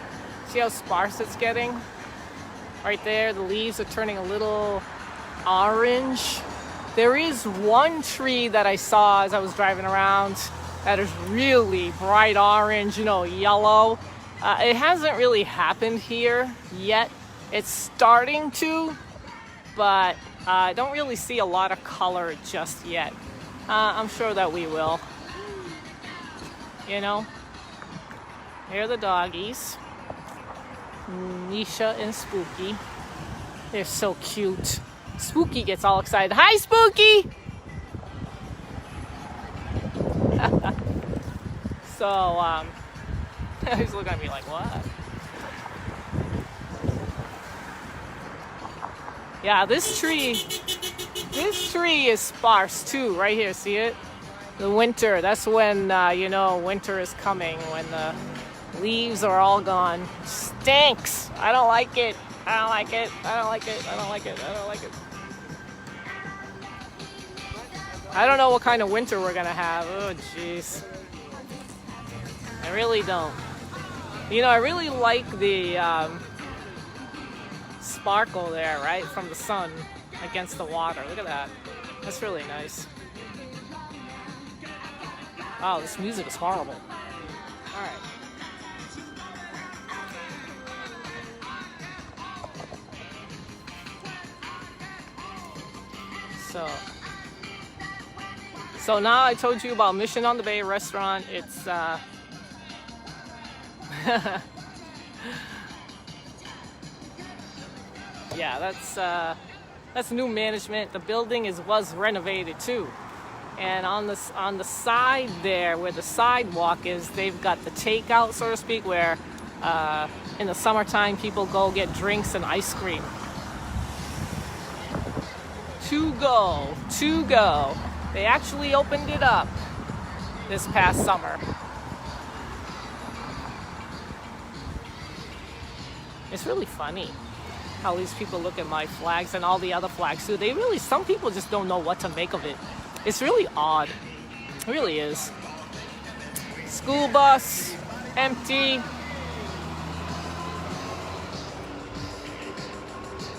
it's getting. Right there, the leaves are turning a little orange. There is one tree that I saw as I was driving around that is really bright orange, yellow. It hasn't really happened here yet. It's starting to, but I don't really see a lot of color just yet. I'm sure that we will. Here are the doggies. Nisha and Spooky. They're so cute. Spooky gets all excited. Hi, Spooky! So, he's looking at me like, what? Yeah, this tree is sparse too, right here, see it? The winter, that's when, you know, winter is coming, when the leaves are all gone. Stinks! I don't like it. I don't like it. I don't like it. I don't like it. I don't like it. I don't know what kind of winter we're gonna have. Oh, jeez. I really don't. You know, I really like the sparkle there, right? From the sun against the water. Look at that. That's really nice. Wow, this music is horrible. All right. So now I told you about Mission on the Bay restaurant. It's yeah, that's new management. The building was renovated too. And on the side there where the sidewalk is, they've got the takeout, so to speak, where in the summertime people go get drinks and ice cream. To go. They actually opened it up this past summer. It's really funny how these people look at my flags and all the other flags too. Some people just don't know what to make of it. It's really odd. It really is. School bus, empty.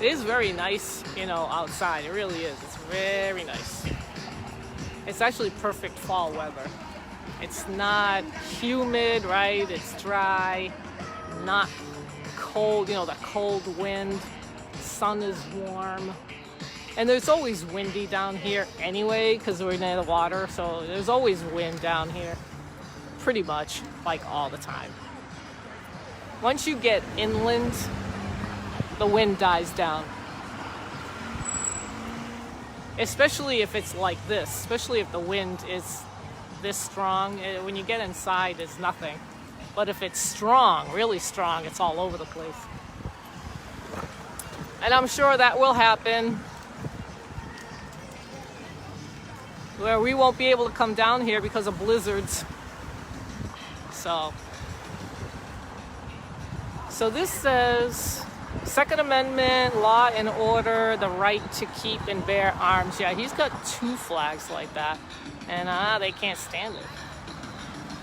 It is very nice, you know, outside. It really is. It's very nice. It's actually perfect fall weather. It's not humid, right? It's dry, not cold, you know, the cold wind. Sun is warm. And there's always windy down here anyway, because we're near the water, so there's always wind down here. Pretty much, like all the time. Once you get inland, the wind dies down. Especially if it's like this, especially if the wind is this strong. When you get inside, it's nothing. But if it's strong, really strong, it's all over the place. And I'm sure that will happen, where we won't be able to come down here because of blizzards. So this says Second Amendment, law and order, the right to keep and bear arms. Yeah, he's got 2 flags like that. And they can't stand it.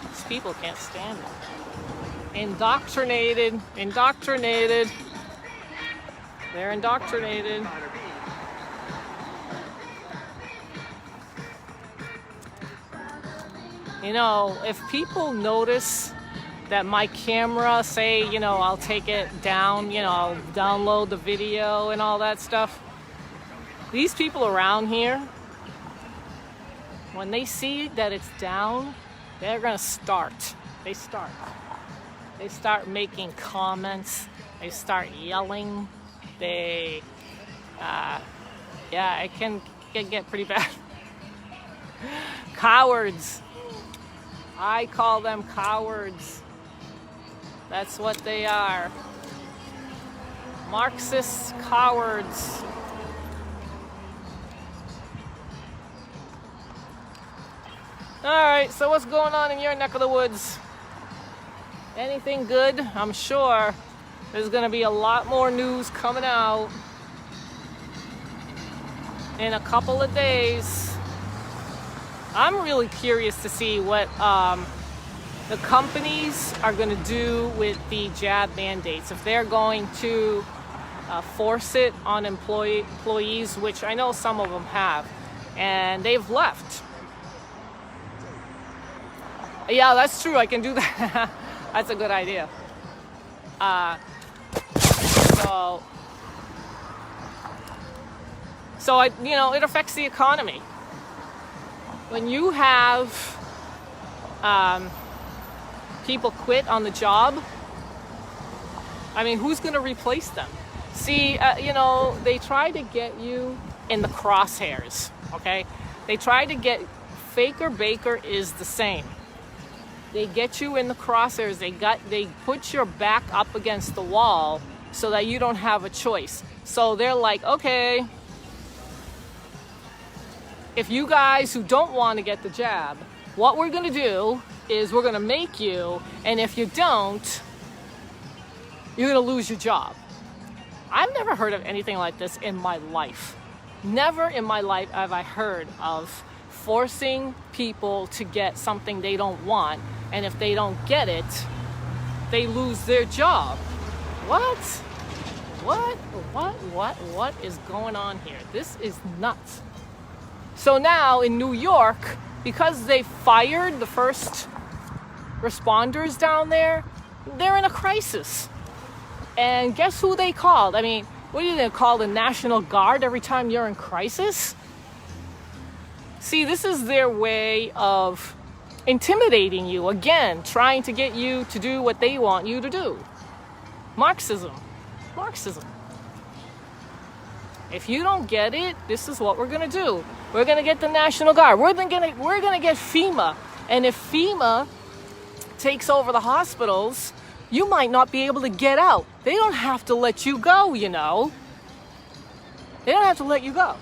These people can't stand it. Indoctrinated. They're indoctrinated. You know, if people notice that my camera, say, you know, I'll take it down, you know, I'll download the video and all that stuff. These people around here, when they see that it's down, they're gonna start. They start making comments. They start yelling. Yeah, it can get pretty bad. Cowards. I call them cowards. That's what they are. Marxist cowards. Alright, so what's going on in your neck of the woods? Anything good? I'm sure there's going to be a lot more news coming out in a couple of days. I'm really curious to see what the companies are going to do with the jab mandates. If they're going to force it on employees, which I know some of them have, and they've left. Yeah, that's true. I can do that. That's a good idea. So you know, it affects the economy. When you have people quit on the job, I mean, who's going to replace them? See, you know, they try to get you in the crosshairs, okay? They try to get, Faker Baker is the same. They get you in the crosshairs. They put your back up against the wall so that you don't have a choice. So they're like, okay, if you guys who don't want to get the jab, what we're going to do is we're going to make you, and if you don't, you're going to lose your job. I've never heard of anything like this in my life. Never in my life have I heard of forcing people to get something they don't want, and if they don't get it, they lose their job. What? What is going on here? This is nuts. So now in New York, because they fired the first responders down there, they're in a crisis. And guess who they called? I mean, what are you going to call the National Guard every time you're in crisis? See, this is their way of intimidating you, again, trying to get you to do what they want you to do. Marxism. If you don't get it, this is what we're going to do. We're going to get the National Guard. We're going to get FEMA. And if FEMA takes over the hospitals, you might not be able to get out. They don't have to let you go, you know. They don't have to let you go.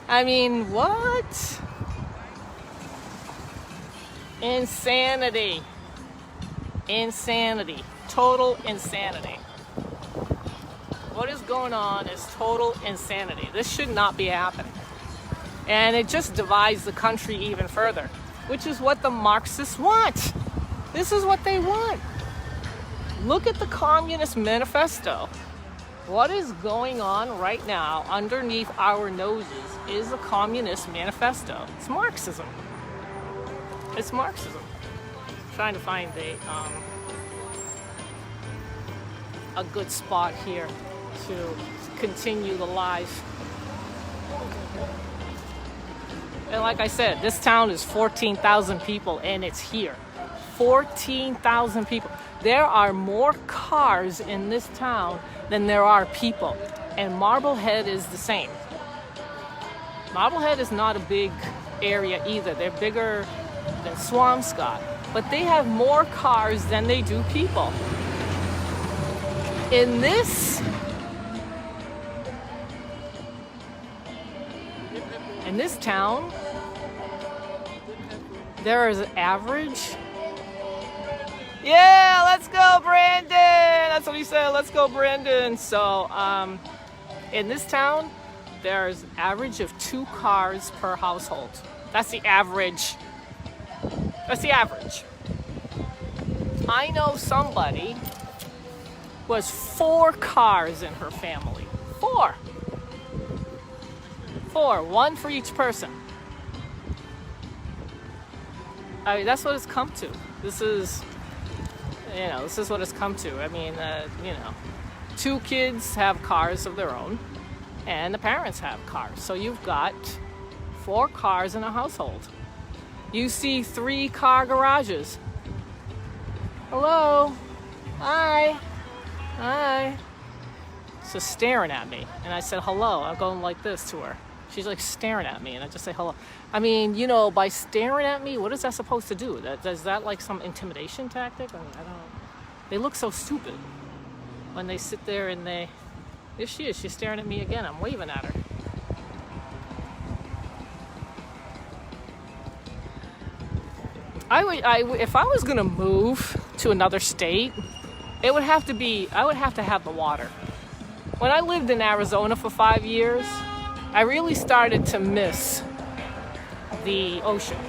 I mean, what? Insanity. Total insanity. What is going on is total insanity. This should not be happening. And it just divides the country even further, which is what the Marxists want. This is what they want. Look at the Communist Manifesto. What is going on right now underneath our noses is a Communist Manifesto. It's Marxism. It's Marxism. I'm trying to find a good spot here to continue the live. And like I said, this town is 14,000 people and it's here. 14,000 people. There are more cars in this town than there are people. And Marblehead is the same. Marblehead is not a big area either. They're bigger than Swampscott. But they have more cars than they do people. In this town, there is an average. Yeah, let's go, Brandon. That's what he said. Let's go, Brandon. So, in this town, there's average of 2 cars per household. That's the average. I know somebody who has 4 cars in her family. 4. 1 for each person. I mean, that's what it's come to. This is what it's come to. I mean, 2 kids have cars of their own, and the parents have cars. So you've got 4 cars in a household. You see 3 car garages. Hello. Hi. She's staring at me, and I said hello. I'm going like this to her. She's like staring at me, and I just say hello. I mean, by staring at me, what is that supposed to do? Is that like some intimidation tactic? I mean, I don't know. They look so stupid when they sit there and there she is. She's staring at me again. I'm waving at her. If I was gonna move to another state, I would have to have the water. When I lived in Arizona for 5 years, I really started to miss the ocean.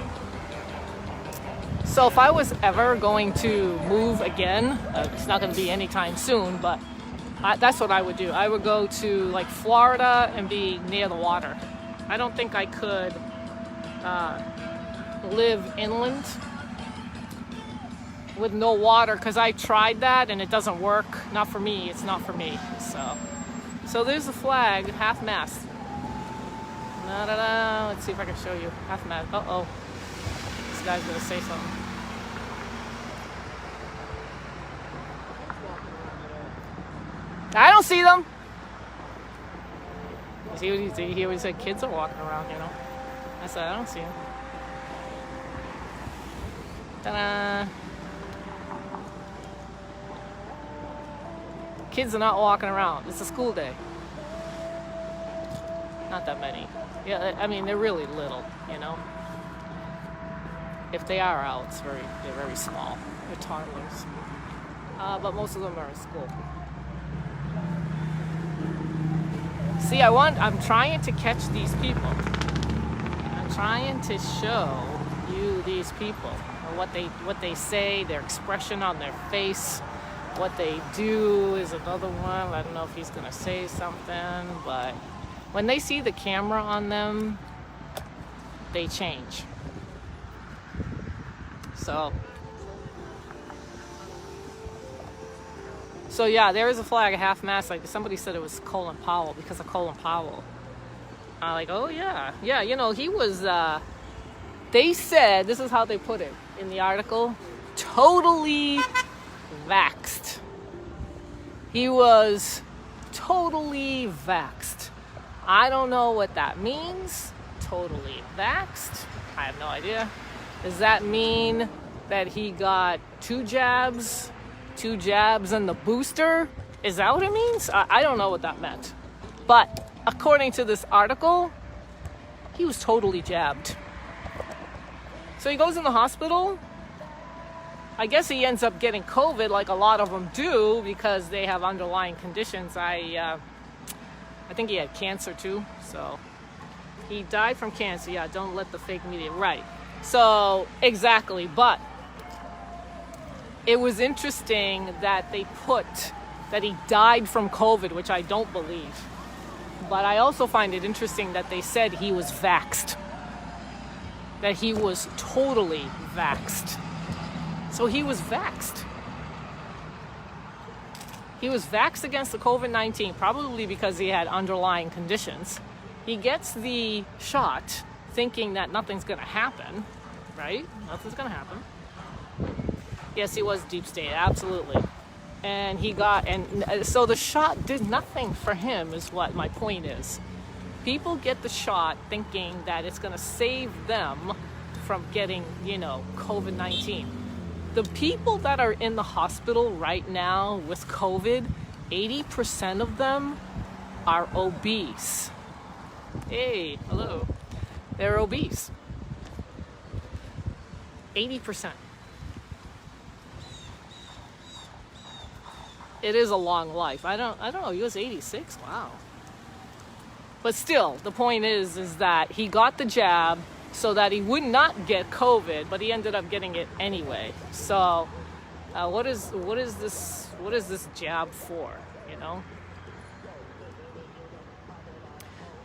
So if I was ever going to move again, it's not going to be anytime soon, but that's what I would do. I would go to like Florida and be near the water. I don't think I could live inland with no water, because I tried that and it doesn't work. Not for me. It's not for me. So there's the flag, half mast. Let's see if I can show you. Half mast. Uh-oh. This guy's gonna say something. I don't see them. He always said kids are walking around, I said, I don't see them. Ta-da. Kids are not walking around. It's a school day. Not that many. Yeah, I mean, they're really little, you know. If they are out, they're very small. They're toddlers. But most of them are in school. See, I'm trying to catch these people. I'm trying to show you these people. What they say, their expression on their face. What they do is another one. I don't know if he's gonna say something, but when they see the camera on them, they change. So yeah, there is a flag, a half mast. Like somebody said it was Colin Powell because of Colin Powell. Like, oh yeah, you know, he was, they said, this is how they put it in the article, totally vaxxed. He was totally vaxxed. I don't know what that means. Totally vaxxed. I have no idea. Does that mean that he got 2 jabs and the booster? Is that what it means? I don't know what that meant. But according to this article, he was totally jabbed. So he goes in the hospital. I guess he ends up getting COVID like a lot of them do because they have underlying conditions. I think he had cancer too. So he died from cancer. Yeah, don't let the fake media. Right. So exactly. But it was interesting that they put that he died from COVID, which I don't believe. But I also find it interesting that they said he was vaxxed. That he was totally vaxxed. So he was vaxxed. He was vaxxed against the COVID-19, probably because he had underlying conditions. He gets the shot thinking that nothing's going to happen, right? Nothing's going to happen. Yes, he was deep state, absolutely. And so the shot did nothing for him is what my point is. People get the shot thinking that it's going to save them from getting, COVID-19. The people that are in the hospital right now with COVID, 80% of them are obese. Hey, hello. They're obese. 80%. It is a long life. I don't know. He was 86. Wow. But still, the point is that he got the jab so that he would not get COVID, but he ended up getting it anyway. So, what is this jab for?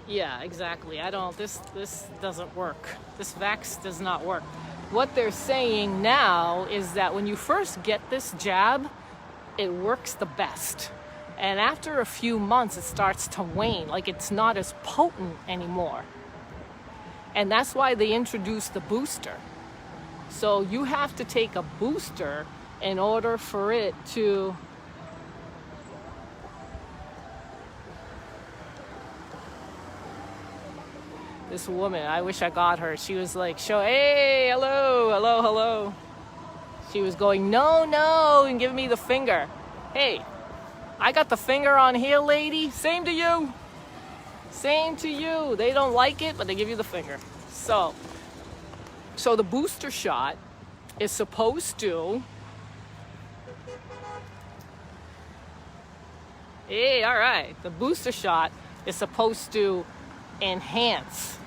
Yeah, exactly. This doesn't work. This vax does not work. What they're saying now is that when you first get this jab, it works the best. And after a few months, it starts to wane, like it's not as potent anymore. And that's why they introduced the booster. So you have to take a booster in order for it to... This woman, I wish I got her. She was like, hey, hello. She was going, no, and giving me the finger. Hey, I got the finger on here, lady. Same to you. They don't like it, but they give you the finger. So the booster shot is supposed to... Hey, all right. The booster shot is supposed to enhance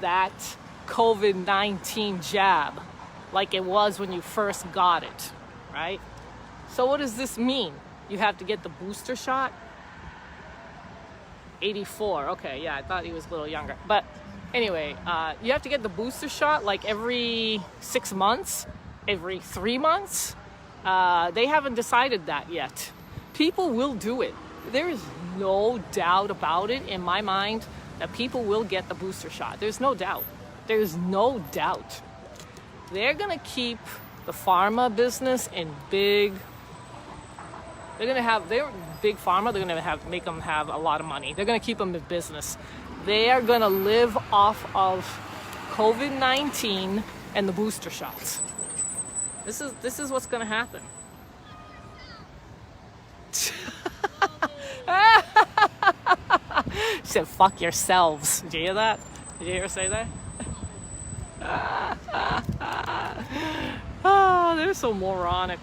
that COVID-19 jab like it was when you first got it, right? So what does this mean? You have to get the booster shot? 84. Okay, yeah, I thought he was a little younger. But anyway, you have to get the booster shot like every 6 months, every 3 months. They haven't decided that yet. People will do it. There is no doubt about it in my mind that people will get the booster shot. There's no doubt. There's no doubt. They're going to keep the pharma business in big... They're big pharma. They're going to make them have a lot of money. They're going to keep them in business. They are going to live off of COVID-19 and the booster shots. This is what's going to happen. said, fuck yourselves. Did you hear that? Did you hear her say that? Oh, they're so moronic.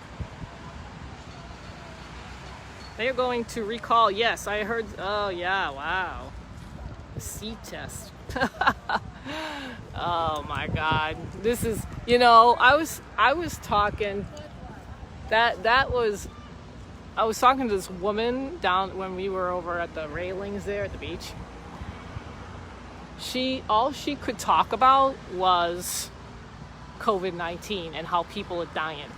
They're going to recall. Yes, I heard. Oh, yeah, wow. The C test. Oh my God. This is, I was talking, I was talking to this woman down when we were over at the railings there at the beach. All she could talk about was COVID-19 and how people are dying.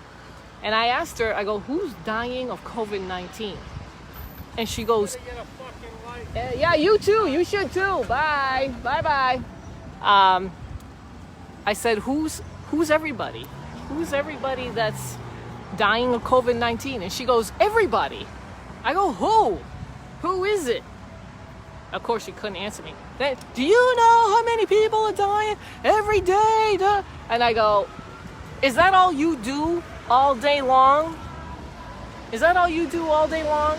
And I asked her, I go, who's dying of COVID-19? And she goes, yeah, you too. You should too. Bye. Bye-bye. I said, who's everybody? Who's everybody that's dying of COVID-19? And she goes, everybody. I go, who? Who is it? Of course, she couldn't answer me. Then, do you know how many people are dying every day? And I go, is that all you do all day long? Is that all you do all day long?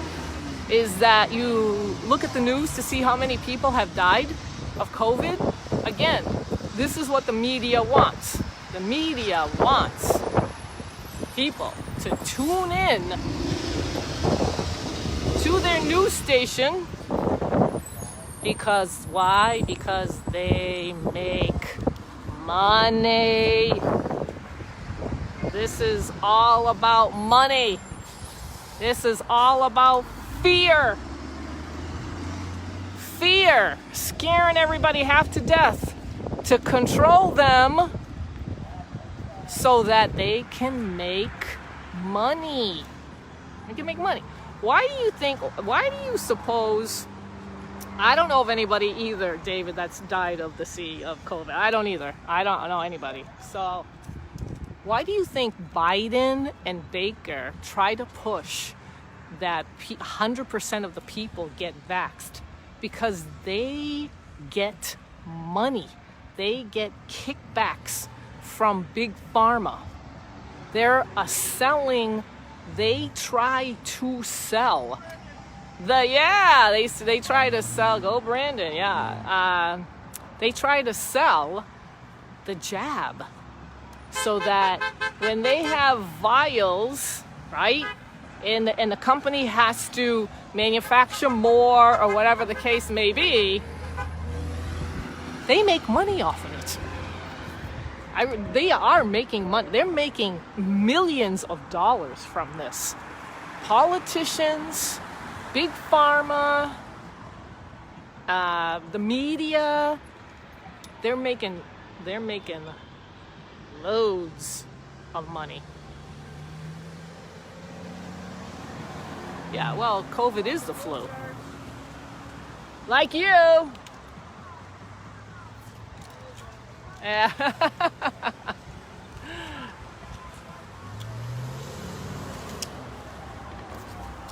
Is that you look at the news to see how many people have died of COVID? Again, this is what the media wants. The media wants people to tune in to their news station. Because why? Because they make money. This is all about money. This is all about fear. Fear. Scaring everybody half to death to control them so that they can make money. They can make money. Why do you suppose, I don't know of anybody either, David, that's died of the COVID. I don't either. I don't know anybody. So why do you think Biden and Baker try to push that 100% of the people get vaxxed? Because they get money. They get kickbacks from Big Pharma. They're selling, they try to sell. They try to sell, go Brandon, yeah. They try to sell the jab so that when they have vials, right, and the company has to manufacture more or whatever the case may be, they make money off of it. They are making money. They're making millions of dollars from this. Politicians, Big Pharma, the media, they're making loads of money. Yeah, well, COVID is the flu. Like you. Yeah.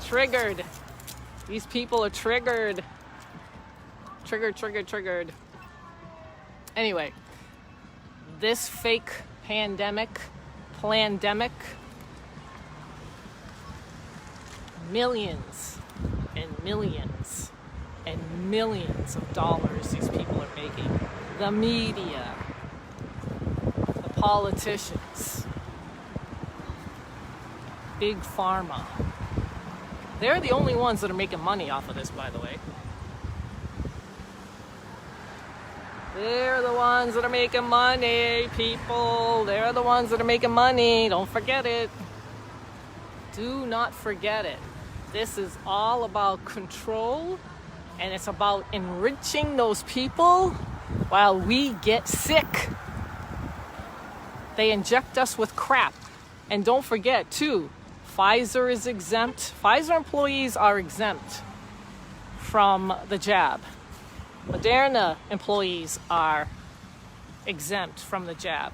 Triggered. These people are triggered. Triggered. Anyway, this fake plandemic, millions and millions and millions of dollars these people are making. The media, the politicians, Big Pharma. They're the only ones that are making money off of this, by the way. They're the ones that are making money, people. They're the ones that are making money. Don't forget it. Do not forget it. This is all about control, and it's about enriching those people while we get sick. They inject us with crap. And don't forget, too, Pfizer is exempt. Pfizer employees are exempt from the jab. Moderna employees are exempt from the jab.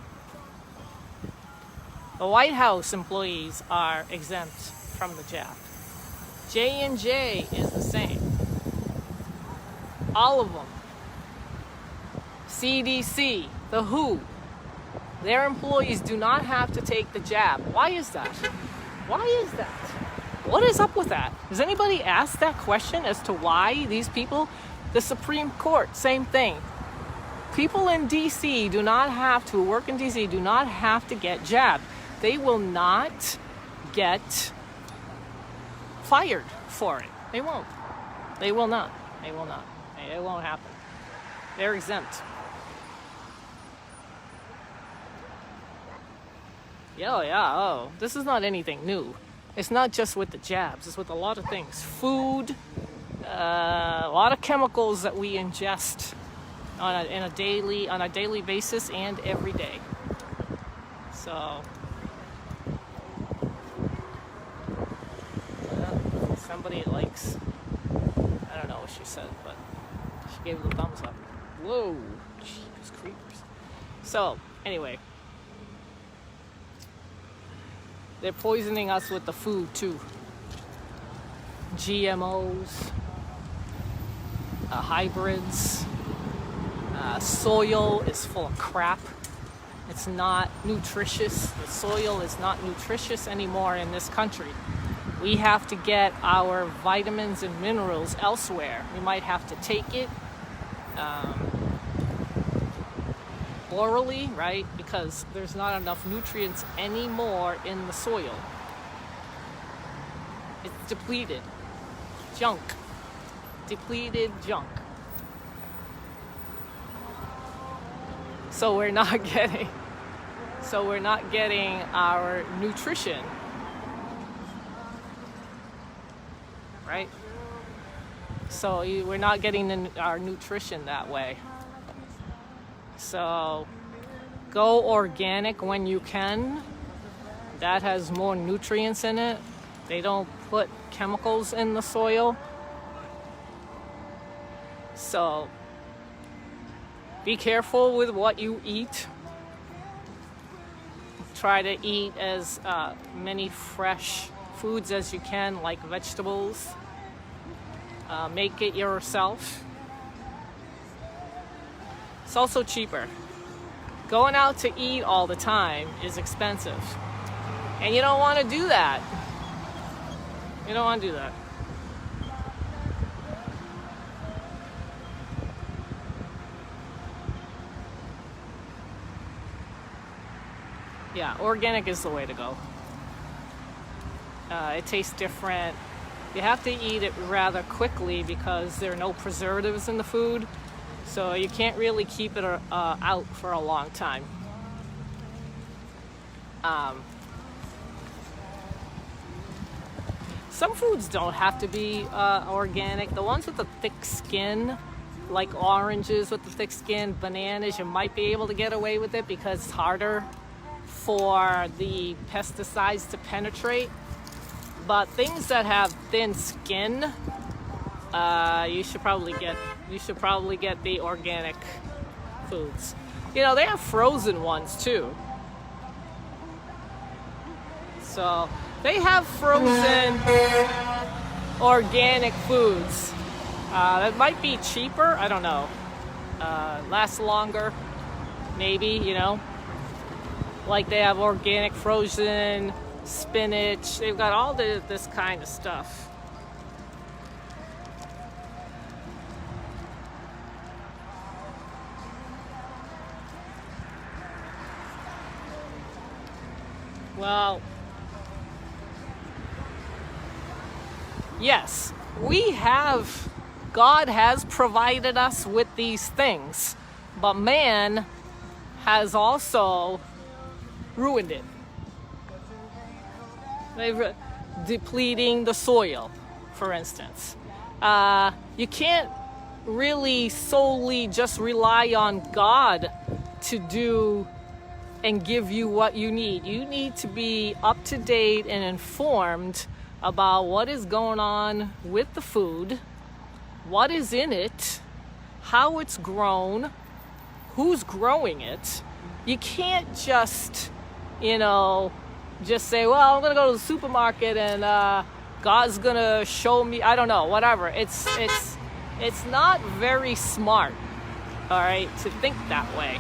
The White House employees are exempt from the jab. J&J is the same. All of them. CDC, the WHO, their employees do not have to take the jab. Why is that? Why is that? What is up with that? Does anybody ask that question as to why these people The Supreme Court, same thing. People in DC do not have to work in DC, do not have to get jabbed. They will not get fired for it. They won't. They will not. They will not. It won't happen. They're exempt. Yeah. This is not anything new. It's not just with the jabs. It's with a lot of things. Food, a lot of chemicals that we ingest on a daily basis and every day. So somebody likes, I don't know what she said, but she gave the thumbs up. Whoa, jeez, creepers. So anyway, they're poisoning us with the food too. GMOs, hybrids. Soil is full of crap. It's not nutritious. The soil is not nutritious anymore in this country. We have to get our vitamins and minerals elsewhere. We might have to take it orally, right? Because there's not enough nutrients anymore in the soil. It's depleted. Junk. Depleted junk. So we're not getting our nutrition, right? So we're not getting our nutrition that way. So go organic when you can. That has more nutrients in it. They don't put chemicals in the soil. So be careful with what you eat. Try to eat as many fresh foods as you can, like vegetables. Make it yourself. It's also cheaper. Going out to eat all the time is expensive. And you don't want to do that. You don't want to do that. Yeah, organic is the way to go. It tastes different. You have to eat it rather quickly because there are no preservatives in the food. So you can't really keep it out for a long time. Some foods don't have to be organic. The ones with the thick skin, like oranges with the thick skin, bananas, you might be able to get away with it because it's harder for the pesticides to penetrate. But things that have thin skin, you should probably get the organic foods. You know, they have frozen ones too. So they have frozen organic foods. That might be cheaper, I don't know. Lasts longer, maybe, you know. Like they have organic frozen spinach. They've got all this kind of stuff. Well, yes, God has provided us with these things, but man has also ruined it. They're depleting the soil, for instance. You can't really solely just rely on God to do and give you what you need. You need to be up to date and informed about what is going on with the food, what is in it, how it's grown, who's growing it. You can't just, just say, well, I'm going to go to the supermarket and God's going to show me, I don't know, whatever. It's not very smart, all right, to think that way.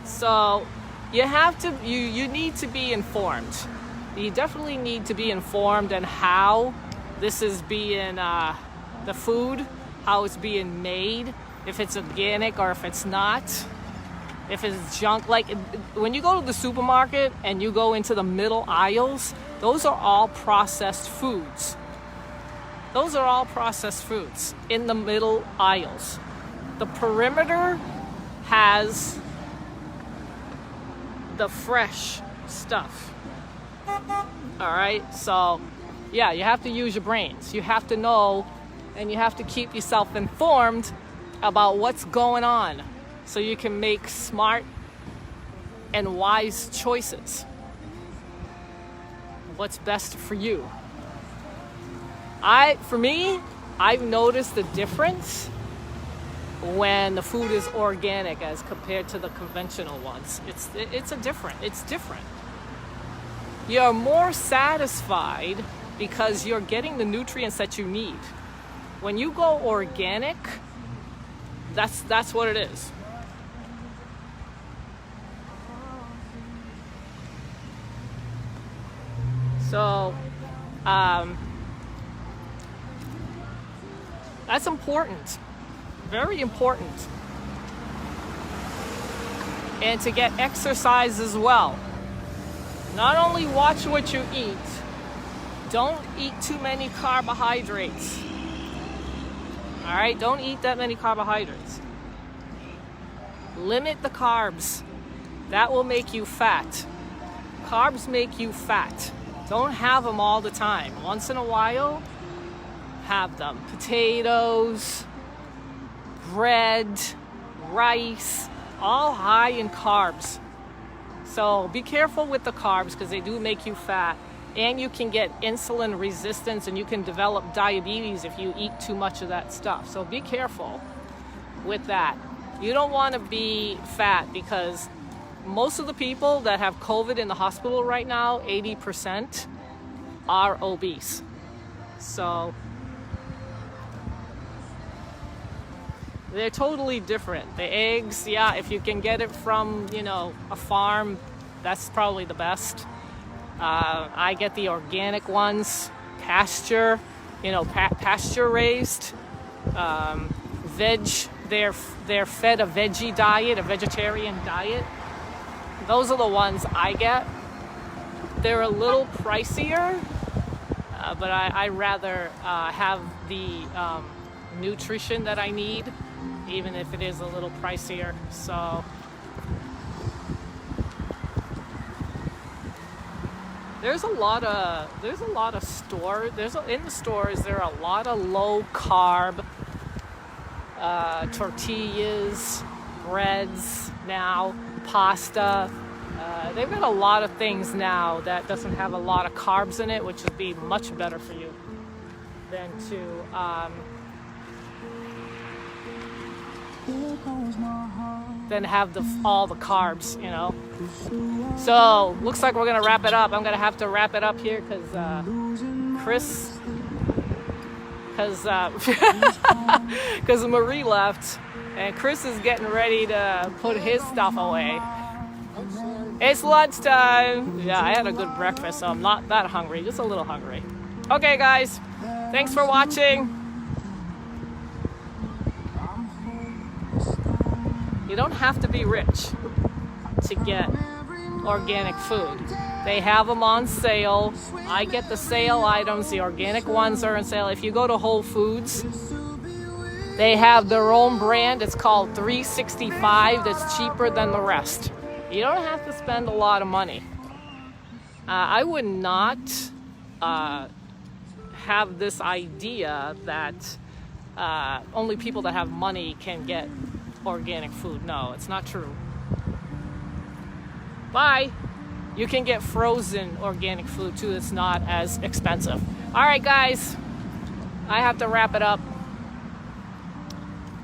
So you need to be informed. You definitely need to be informed on how this is being, the food, how it's being made, if it's organic or if it's not, if it's junk. Like when you go to the supermarket and you go into the middle aisles, those are all processed foods. Those are all processed foods in the middle aisles. The perimeter has the fresh stuff. All right, so yeah, you have to use your brains. You have to know, and you have to keep yourself informed about what's going on so you can make smart and wise choices. What's best for you. For me, I've noticed the difference when the food is organic as compared to the conventional ones. It's different. You're more satisfied because you're getting the nutrients that you need. When you go organic, that's what it is. So, that's important. Very important. And to get exercise as well. Not only watch what you eat, don't eat too many carbohydrates. All right, don't eat that many carbohydrates. Limit the carbs. That will make you fat. Carbs make you fat. Don't have them all the time. Once in a while, have them. Potatoes, bread, rice, all high in carbs. So be careful with the carbs because they do make you fat. And you can get insulin resistance and you can develop diabetes if you eat too much of that stuff. So be careful with that. You don't want to be fat because most of the people that have COVID in the hospital right now, 80% are obese. So they're totally different. The eggs, yeah, if you can get it from, a farm, that's probably the best. I get the organic ones, pasture, pasture raised, veg. They're fed a veggie diet, a vegetarian diet. Those are the ones I get. They're a little pricier, but I rather have the nutrition that I need, even if it is a little pricier. So there's a lot of stores. In the stores there are a lot of low carb tortillas, breads now, pasta. They've got a lot of things now that doesn't have a lot of carbs in it, which would be much better for you than to have all the carbs, So looks like we're gonna wrap it up. I'm gonna have to wrap it up here because Marie left and Chris is getting ready to put his stuff away. It's lunchtime. Yeah, I had a good breakfast, so I'm not that hungry, just a little hungry. Okay, guys, thanks for watching. You don't have to be rich to get organic food. They have them on sale. I get the sale items. The organic ones are on sale. If you go to Whole Foods, they have their own brand. It's called 365. That's cheaper than the rest. You don't have to spend a lot of money. I would not have this idea that only people that have money can get organic food. No, it's not true. Bye. You can get frozen organic food too. It's not as expensive. All right, guys, I have to wrap it up.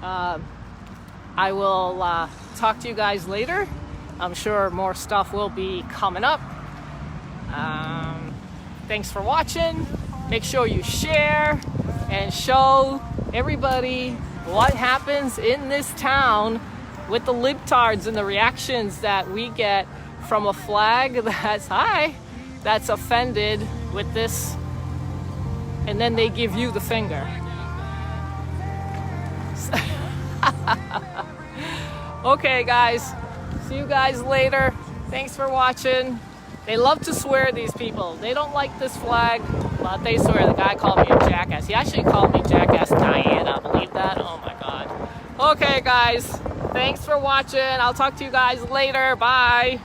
I will talk to you guys later. I'm sure more stuff will be coming up. Thanks for watching. Make sure you share and show everybody what happens in this town with the libtards and the reactions that we get from a flag that's offended with this and then they give you the finger. Okay, guys. See you guys later. Thanks for watching. They love to swear, these people. They don't like this flag, but they swear. The guy called me a jackass. He actually called me Jackass Diana. Believe that? Oh my God. Okay, guys. Thanks for watching. I'll talk to you guys later. Bye.